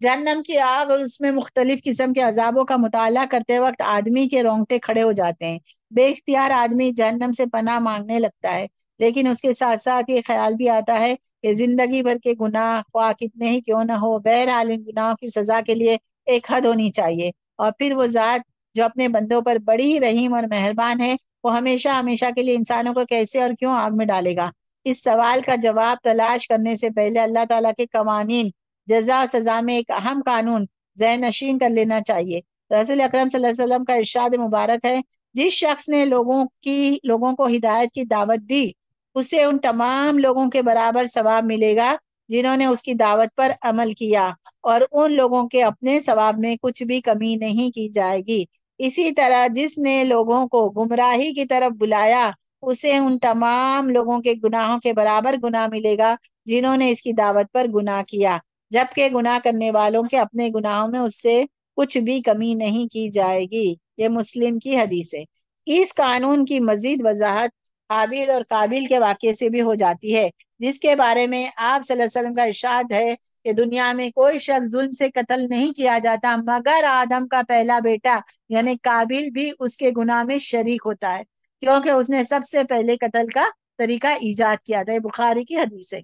جہنم کی آگ اور اس میں مختلف قسم کے عذابوں کا مطالعہ کرتے وقت آدمی کے رونگٹے کھڑے ہو جاتے ہیں۔ بے اختیار آدمی جہنم سے پناہ مانگنے لگتا ہے، لیکن اس کے ساتھ ساتھ یہ خیال بھی آتا ہے کہ زندگی بھر کے گناہ خواہ کتنے ہی کیوں نہ ہو، بہرحال ان گناہوں کی سزا کے لیے ایک حد ہونی چاہیے، اور پھر وہ ذات جو اپنے بندوں پر بڑی رحیم اور مہربان ہے، وہ ہمیشہ ہمیشہ کے لیے انسانوں کو کیسے اور کیوں آگ میں ڈالے گا؟ اس سوال کا جواب تلاش کرنے سے پہلے اللہ تعالیٰ کے قوانین جزا سزا میں ایک اہم قانون ذہن نشین کر لینا چاہیے۔ رسول اکرم صلی اللہ علیہ وسلم کا ارشاد مبارک ہے، جس شخص نے لوگوں کو ہدایت کی دعوت دی، اسے ان تمام لوگوں کے برابر ثواب ملے گا جنہوں نے اس کی دعوت پر عمل کیا، اور ان لوگوں کے اپنے ثواب میں کچھ بھی کمی نہیں کی جائے گی۔ اسی طرح جس نے لوگوں کو گمراہی کی طرف بلایا، اسے ان تمام لوگوں کے گناہوں کے برابر گناہ ملے گا جنہوں نے اس کی دعوت پر گناہ کیا، جبکہ گناہ کرنے والوں کے اپنے گناہوں میں اس سے کچھ بھی کمی نہیں کی جائے گی۔ یہ مسلم کی حدیث ہے۔ اس قانون کی مزید وضاحت حابیل اور قابیل کے واقعے سے بھی ہو جاتی ہے، جس کے بارے میں آپ صلی اللہ علیہ وسلم کا ارشاد ہے کہ دنیا میں کوئی شخص ظلم سے قتل نہیں کیا جاتا مگر آدم کا پہلا بیٹا یعنی قابیل بھی اس کے گناہ میں شریک ہوتا ہے، کیونکہ اس نے سب سے پہلے قتل کا طریقہ ایجاد کیا تھا۔ یہ بخاری کی حدیث ہے۔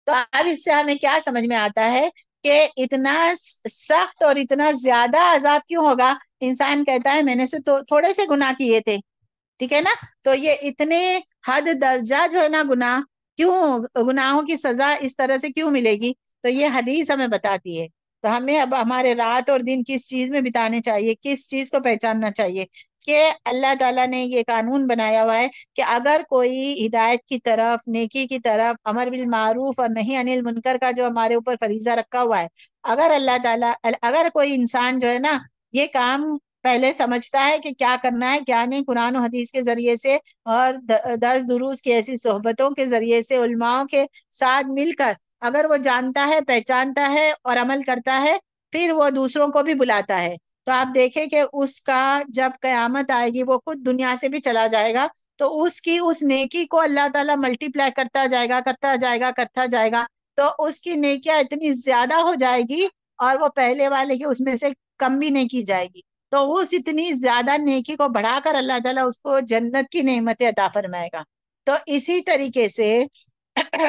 تو اب اس سے ہمیں کیا سمجھ میں آتا ہے کہ اتنا سخت اور اتنا زیادہ عذاب کیوں ہوگا؟ انسان کہتا ہے میں نے تھوڑے سے گناہ کیے تھے، ٹھیک ہے نا، تو یہ اتنے حد درجہ جو ہے نا گناہ، کیوں گناہوں کی سزا اس طرح سے کیوں ملے گی؟ تو یہ حدیث ہمیں بتاتی ہے۔ تو ہمیں اب ہمارے رات اور دن کس چیز میں بتانے چاہیے، کس چیز کو پہچاننا چاہیے کہ اللہ تعالیٰ نے یہ قانون بنایا ہوا ہے کہ اگر کوئی ہدایت کی طرف، نیکی کی طرف، امر بالمعروف اور نہی عن المنکر کا جو ہمارے اوپر فریضہ رکھا ہوا ہے، اگر اللہ تعالیٰ، اگر کوئی انسان جو ہے نا یہ کام پہلے سمجھتا ہے کہ کیا کرنا ہے کیا نہیں، قرآن و حدیث کے ذریعے سے اور درس دروس کی ایسی صحبتوں کے ذریعے سے، علماء کے ساتھ مل کر اگر وہ جانتا ہے، پہچانتا ہے اور عمل کرتا ہے، پھر وہ دوسروں کو بھی بلاتا ہے، تو آپ دیکھیں کہ اس کا جب قیامت آئے گی وہ خود دنیا سے بھی چلا جائے گا، تو اس کی اس نیکی کو اللہ تعالیٰ ملٹی پلائی کرتا جائے گا، کرتا جائے گا، کرتا جائے گا، تو اس کی نیکیاں اتنی زیادہ ہو جائے گی اور وہ پہلے والے کے اس میں سے کم بھی نہیں کی جائے گی، تو اس اتنی زیادہ نیکی کو بڑھا کر اللہ تعالیٰ اس کو جنت کی نعمتیں عطا فرمائے گا۔ تو اسی طریقے سے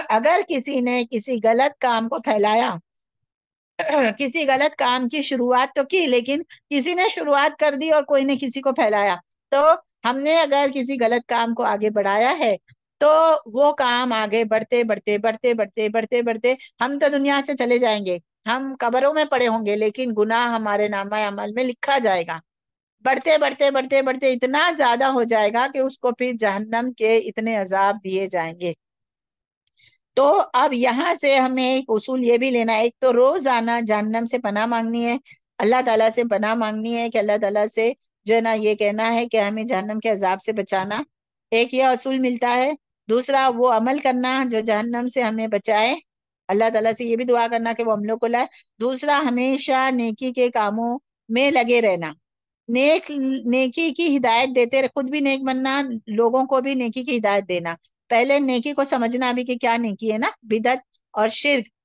اگر کسی نے کسی غلط کام کو پھیلایا، کسی غلط کام کی شروعات تو کی، لیکن کسی نے شروعات کر دی اور کوئی نے کسی کو پھیلایا، تو ہم نے اگر کسی غلط کام کو آگے بڑھایا ہے تو وہ کام آگے بڑھتے بڑھتے بڑھتے بڑھتے بڑھتے بڑھتے ہم تو دنیا سے چلے جائیں گے، ہم قبروں میں پڑے ہوں گے، لیکن گناہ ہمارے نامہ عمل میں لکھا جائے گا، بڑھتے بڑھتے بڑھتے بڑھتے اتنا زیادہ ہو جائے گا کہ اس کو پھر جہنم کے اتنے عذاب دیے جائیں گے۔ تو اب یہاں سے ہمیں ایک اصول یہ بھی لینا ہے، ایک تو روزانہ جہنم سے پناہ مانگنی ہے، اللہ تعالیٰ سے پناہ مانگنی ہے کہ اللہ تعالیٰ سے جو ہے نا یہ کہنا ہے کہ ہمیں جہنم کے عذاب سے بچانا، ایک یہ اصول ملتا ہے۔ دوسرا وہ عمل کرنا جو جہنم سے ہمیں بچائے، اللہ تعالیٰ سے یہ بھی دعا کرنا کہ وہ ہم لوگ کو لائے۔ دوسرا ہمیشہ نیکی کے کاموں میں لگے رہنا، نیکی کی ہدایت دیتے رہے، خود بھی نیک بننا، لوگوں کو بھی نیکی کی ہدایت دینا۔ پہلے نیکی کو سمجھنا بھی کہ کیا نیکی ہے نا، بدعت اور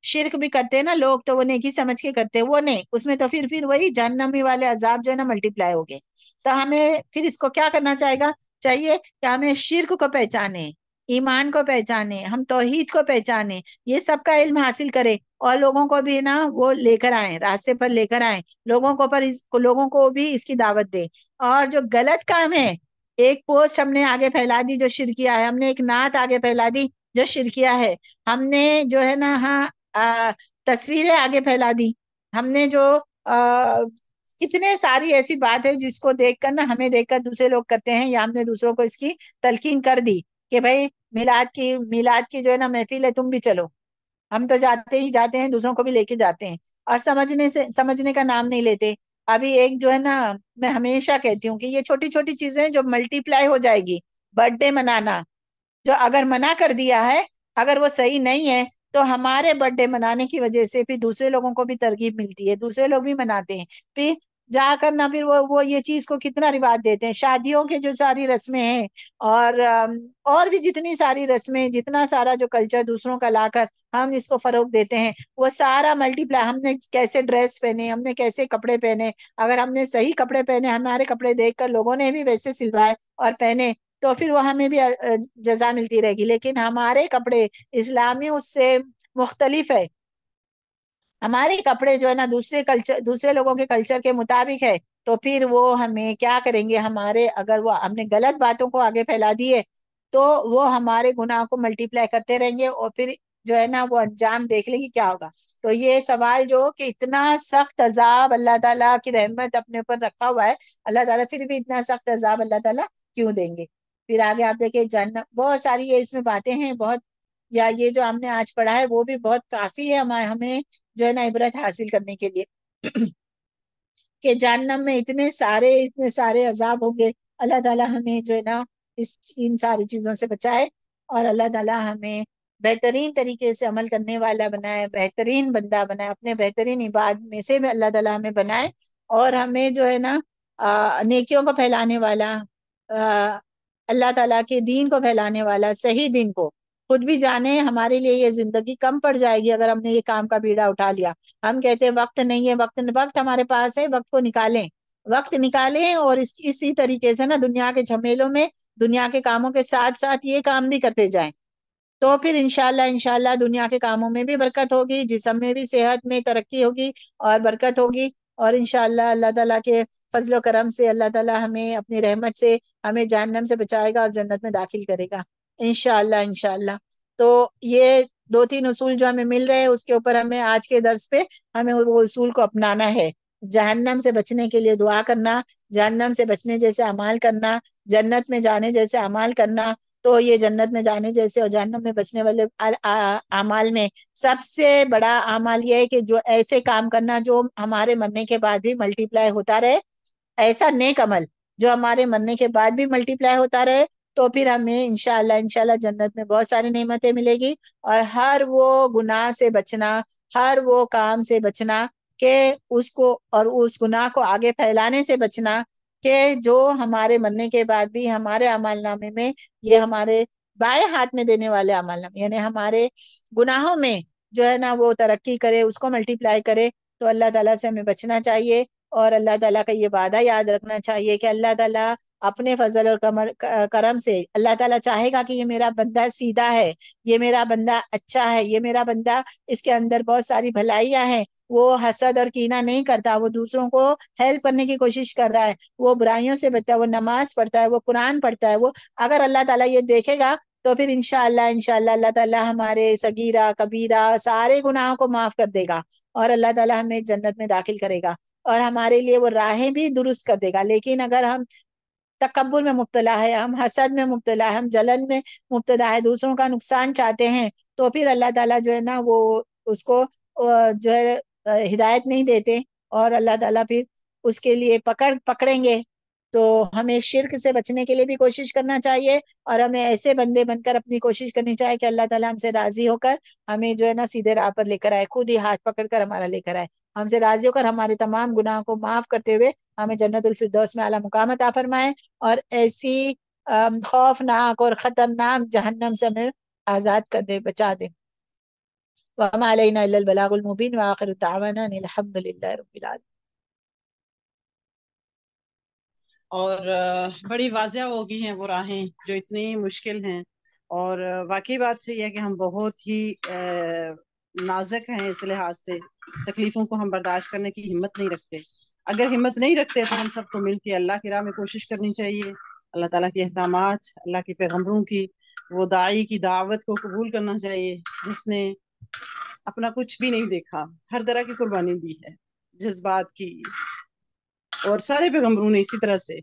شرک بھی کرتے ہیں نا لوگ، تو وہ نیکی سمجھ کے کرتے ہیں، وہ نہیں، اس میں تو پھر وہی جہنمی والے عذاب جو ہے نا ملٹی پلائی ہو گئے۔ تو ہمیں پھر اس کو کیا کرنا چاہیے کہ ہمیں شرک کو پہچانے، ایمان کو پہچانے، ہم توحید کو پہچانے، یہ سب کا علم حاصل کرے، اور لوگوں کو بھی نا وہ لے کر آئیں، راستے پر لے کر آئیں، لوگوں کو بھی اس کی دعوت دیں۔ اور جو غلط کام ہے، ایک پوسٹ ہم نے آگے پھیلا دی جو شرکیہ ہے، ہم نے ایک نعت آگے پھیلا دی جو شرکیہ ہے، ہم نے جو ہے نا تصویریں آگے پھیلا دی، ہم نے جو کتنے ساری ایسی بات ہے جس کو دیکھ کر نا، ہمیں دیکھ کر دوسرے لوگ کرتے ہیں، یا ہم نے دوسروں کو اس کی تلقین کر دی کہ بھائی میلاد کی جو ہے نا محفل ہے، تم بھی چلو۔ ہم تو جاتے ہی جاتے ہیں، دوسروں کو بھی لے کے جاتے ہیں، اور سمجھنے کا نام نہیں لیتے۔ ابھی ایک جو ہے نا، میں ہمیشہ کہتی ہوں کہ یہ چھوٹی چھوٹی چیزیں جو ملٹی پلائی ہو جائے گی، برتھ ڈے منانا جو اگر منع کر دیا ہے، اگر وہ صحیح نہیں ہے، تو ہمارے برتھ ڈے منانے کی وجہ سے پھر دوسرے لوگوں کو بھی ترغیب ملتی ہے، دوسرے لوگ بھی مناتے ہیں، پھر جا کر نہ پھر وہ یہ چیز کو کتنا رواج دیتے ہیں، شادیوں کے جو ساری رسمیں ہیں، اور بھی جتنی ساری رسمیں، جتنا سارا جو کلچر دوسروں کا لا کر ہم اس کو فروغ دیتے ہیں، وہ سارا ملٹی پلائی۔ ہم نے کیسے ڈریس پہنے، ہم نے کیسے کپڑے پہنے، اگر ہم نے صحیح کپڑے پہنے، ہمارے کپڑے دیکھ کر لوگوں نے بھی ویسے سلوائے اور پہنے، تو پھر وہ ہمیں بھی جزا ملتی رہے گی۔ لیکن ہمارے کپڑے اسلامی اس سے مختلف ہے، ہمارے کپڑے جو ہے نا دوسرے لوگوں کے کلچر کے مطابق ہے، تو پھر وہ ہمیں کیا کریں گے، اگر ہم نے غلط باتوں کو آگے پھیلا دیے، تو وہ ہمارے گناہ کو ملٹی پلائی کرتے رہیں گے، اور پھر جو ہے نا وہ انجام دیکھ لیں گے کیا ہوگا۔ تو یہ سوال جو کہ اتنا سخت عذاب اللہ تعالیٰ کی رحمت اپنے اوپر رکھا ہوا ہے، اللہ تعالیٰ پھر بھی اتنا سخت عذاب اللہ تعالیٰ کیوں دیں گے؟ پھر آگے آپ دیکھیں جنت، بہت ساری یہ اس میں باتیں ہیں، بہت، یا یہ جو ہم نے آج پڑھا ہے وہ بھی بہت کافی ہے ہمیں جو ہے نا عبرت حاصل کرنے کے لیے کہ جہنم میں اتنے سارے عذاب ہوں گے۔ اللہ تعالیٰ ہمیں جو ہے نا ان ساری چیزوں سے بچائے، اور اللہ تعالیٰ ہمیں بہترین طریقے سے عمل کرنے والا بنائے، بہترین بندہ بنائے، اپنے بہترین عباد میں سے بھی اللہ تعالیٰ ہمیں بنائے، اور ہمیں جو ہے نا نیکیوں کو پھیلانے والا، اللہ تعالیٰ کے دین کو پھیلانے والا، صحیح دین کو خود بھی جانے، ہمارے لیے یہ زندگی کم پڑ جائے گی اگر ہم نے یہ کام کا بیڑا اٹھا لیا۔ ہم کہتے ہیں وقت نہیں ہے، وقت ہمارے پاس ہے، وقت کو نکالیں، وقت نکالیں، اور اسی طریقے سے نا دنیا کے جھمیلوں میں، دنیا کے کاموں کے ساتھ ساتھ یہ کام بھی کرتے جائیں، تو پھر انشاءاللہ دنیا کے کاموں میں بھی برکت ہوگی، جسم میں بھی، صحت میں ترقی ہوگی اور برکت ہوگی، اور انشاءاللہ اللہ تعالیٰ کے فضل و کرم سے اللہ تعالیٰ ہمیں اپنی رحمت سے ہمیں جہنم سے بچائے گا اور جنت میں داخل کرے گا انشاءاللہ۔ تو یہ 2-3 اصول جو ہمیں مل رہے ہیں، اس کے اوپر ہمیں آج کے درس پہ ہمیں وہ اصول کو اپنانا ہے۔ جہنم سے بچنے کے لیے دعا کرنا، جہنم سے بچنے جیسے اعمال کرنا، جنت میں جانے جیسے اعمال کرنا، تو یہ جنت میں جانے جیسے اور جہنم میں بچنے والے اعمال میں سب سے بڑا اعمال یہ ہے کہ جو ایسے کام کرنا جو ہمارے مرنے کے بعد بھی ملٹی پلائی ہوتا رہے، ایسا نیک عمل جو ہمارے مرنے کے بعد بھی ملٹی پلائی ہوتا رہے، تو پھر ہمیں انشاءاللہ جنت میں بہت ساری نعمتیں ملے گی، اور ہر وہ گناہ سے بچنا، ہر وہ کام سے بچنا کہ اس گناہ کو آگے پھیلانے سے بچنا کہ جو ہمارے مرنے کے بعد بھی ہمارے اعمال نامے میں، یہ ہمارے بائیں ہاتھ میں دینے والے اعمال نامے، یعنی ہمارے گناہوں میں جو ہے نا وہ ترقی کرے، اس کو ملٹی پلائی کرے۔ تو اللہ تعالیٰ سے ہمیں بچنا چاہیے، اور اللہ تعالیٰ کا یہ وعدہ یاد رکھنا چاہیے کہ اللہ تعالیٰ اپنے فضل اور کرم سے، اللہ تعالیٰ چاہے گا کہ یہ میرا بندہ سیدھا ہے، یہ میرا بندہ اچھا ہے، یہ میرا بندہ اس کے اندر بہت ساری بھلائیاں ہیں، وہ حسد اور کینہ نہیں کرتا، وہ دوسروں کو ہیلپ کرنے کی کوشش کر رہا ہے، وہ برائیوں سے بچتا ہے، وہ نماز پڑھتا ہے، وہ قرآن پڑھتا ہے، وہ اگر اللہ تعالیٰ یہ دیکھے گا تو پھر انشاءاللہ اللہ تعالیٰ ہمارے صغیرہ کبیرہ سارے گناہوں کو معاف کر دے گا، اور اللہ تعالیٰ ہمیں جنت میں داخل کرے گا، اور ہمارے لیے وہ راہیں بھی درست کر دے گا۔ لیکن اگر ہم تکبر میں مبتلا ہے، ہم حسد میں مبتلا ہے، ہم جلن میں مبتلا ہے، دوسروں کا نقصان چاہتے ہیں، تو پھر اللہ تعالیٰ جو ہے نا وہ اس کو جو ہے ہدایت نہیں دیتے، اور اللہ تعالیٰ پھر اس کے لیے پکڑیں گے تو ہمیں شرک سے بچنے کے لیے بھی کوشش کرنا چاہیے، اور ہمیں ایسے بندے بن کر اپنی کوشش کرنی چاہیے کہ اللہ تعالیٰ ہم سے راضی ہو کر ہمیں جو ہے نا سیدھے راہ پر لے کر آئے، خود ہی ہاتھ پکڑ کر ہمارا لے کر آئے، ہم سے راضی ہو کر ہمارے تمام گناہوں کو معاف کرتے ہوئے ہمیں جنت الفردوس میں اعلیٰ مقام عطا فرمائے، اور ایسی خوفناک اور خطرناک جہنم سے ہمیں آزاد کر دے، بچا دے۔ وما علینا الا البلاغ المبین وآخر دعوانا ان الحمد للہ رب العالمین۔ اور بڑی واضح ہو گئی ہیں وہ راہیں جو اتنی مشکل ہیں، اور واقعی بات سے یہ ہے کہ ہم بہت ہی نازک ہیں اس لحاظ سے، تکلیفوں کو ہم برداشت کرنے کی ہمت نہیں رکھتے۔ اگر ہمت نہیں رکھتے تو ہم سب کو مل کے اللہ کی راہ میں کوشش کرنی چاہیے، اللہ تعالیٰ کے احکامات، اللہ کے پیغمبروں کی وہ داعی کی دعوت کو قبول کرنا چاہیے، جس نے اپنا کچھ بھی نہیں دیکھا، ہر طرح کی قربانی دی ہے، جذبات کی، اور سارے پیغمبروں نے اسی طرح سے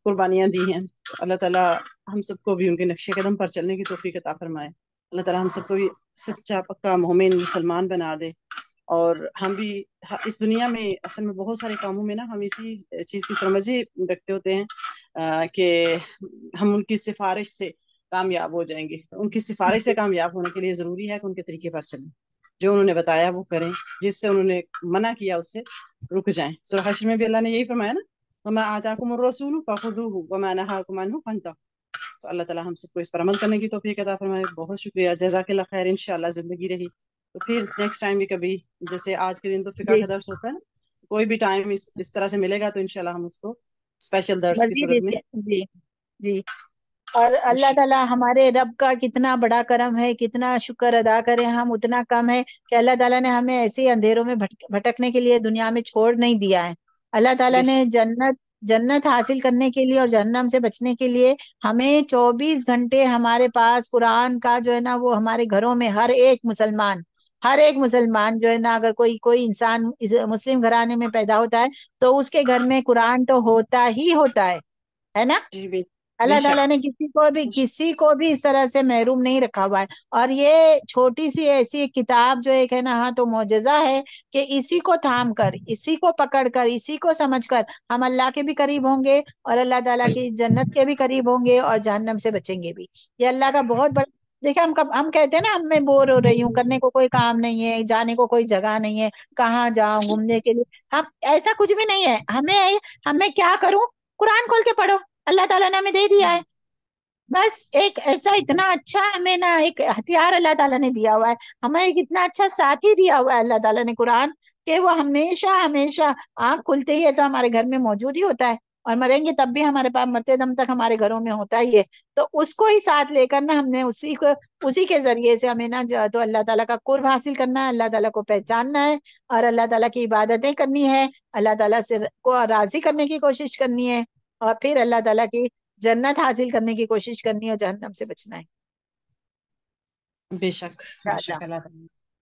قربانیاں دی ہیں۔ اللہ تعالیٰ ہم سب کو بھی ان کے نقش قدم پر چلنے کی توفیق عطا فرمائے، اللہ تعالیٰ ہم سب کو بھی سچا پکا مومن مسلمان بنا دے، اور ہم بھی اس دنیا میں اصل میں بہت سارے کاموں میں نا ہم اسی چیز کی سمجھ ہی رکھتے ہوتے ہیں کہ ہم ان کی سفارش سے کامیاب ہو جائیں گے۔ ان کی سفارش سے کامیاب ہونے کے لیے ضروری ہے کہ ان کے طریقے پر چلیں، جو انہوں نے بتایا وہ کریں، جس سے انہوں نے منع کیا اس سے رک جائیں۔ سورہ حشر میں بھی اللہ نے یہی فرمایا نا، وَمَا آتَاكُمُ الرَّسُولُ فَخُذُوهُ وَمَا نَهَاكُمْ عَنْهُ فَانْتَهُوا۔ تو اللہ تعالیٰ ہم سب کو اس پر عمل کرنے کی توفیق عطا فرمائے۔ بہت شکریہ، جزاک اللہ خیر، انشاءاللہ زندگی رہی تو پھر نیکسٹ ٹائم بھی کبھی، جیسے آج کے دن تو فقہ جی کا درس ہوتا ہے، کوئی بھی ٹائم اس طرح سے ملے گا تو انشاءاللہ ہم اس کو اسپیشل درس کی مزید صورت میں۔ جی جی، اور اللہ تعالیٰ ہمارے رب کا کتنا بڑا کرم ہے، کتنا شکر ادا کریں ہم، اتنا کم ہے کہ اللہ تعالیٰ نے ہمیں ایسے اندھیروں میں بھٹکنے کے لیے دنیا میں چھوڑ نہیں دیا ہے۔ اللہ تعالیٰ بے نے شک جنت حاصل کرنے کے لیے اور جہنم سے بچنے کے لیے ہمیں 24 گھنٹے ہمارے پاس قرآن کا جو ہے نا وہ ہمارے گھروں میں ہر ایک مسلمان جو ہے نا، اگر کوئی انسان مسلم گھرانے میں پیدا ہوتا ہے تو اس کے گھر میں قرآن تو ہوتا ہی ہوتا ہے نا۔ جی، بے اللہ تعالیٰ شک نے کسی کو بھی اس طرح سے محروم نہیں رکھا ہوا ہے، اور یہ چھوٹی سی ایسی کتاب جو ایک ہے نا، ہاں تو معجزہ ہے کہ اسی کو تھام کر، اسی کو پکڑ کر، اسی کو سمجھ کر ہم اللہ کے بھی قریب ہوں گے، اور اللہ تعالیٰ کی جنت کے بھی قریب ہوں گے، اور جہنم سے بچیں گے بھی۔ یہ اللہ کا بہت بڑا، دیکھیں ہم کہتے ہیں نا ہم میں بور ہو رہی ہوں، کرنے کو کوئی کام نہیں ہے، جانے کو کوئی جگہ نہیں ہے، کہاں جاؤں گھومنے کے لیے، ہم ایسا کچھ بھی نہیں ہے، ہمیں کیا کروں، قرآن کھول کے پڑھو، اللہ تعالیٰ نے ہمیں دے دیا ہے، بس ایک ایسا اتنا اچھا ہمیں نا ایک ہتھیار اللہ تعالیٰ نے دیا ہوا ہے، ہمیں ایک اتنا اچھا ساتھی دیا ہوا ہے اللہ تعالیٰ نے قرآن، کہ وہ ہمیشہ ہمیشہ آنکھ کھلتے ہی ہے تو ہمارے گھر میں موجود ہی ہوتا ہے، اور مریں گے تب بھی ہمارے پاس، مرتے دم تک ہمارے گھروں میں ہوتا ہی ہے۔ تو اس کو ہی ساتھ لے کر نا ہم نے اسی کے ذریعے سے ہمیں نا تو اللہ تعالیٰ کا قرب حاصل کرنا ہے، اللہ تعالیٰ کو پہچاننا ہے، اور اللہ تعالیٰ کی عبادتیں کرنی ہے، اللہ تعالیٰ سے کو راضی کرنے کی کوشش کرنی ہے، اور پھر اللہ تعالیٰ کی جنت حاصل کرنے کی کوشش کرنی ہے، اور جہنم سے بچنا ہے بے شک بے انشاءاللہ۔ شک اللہ تعالیٰ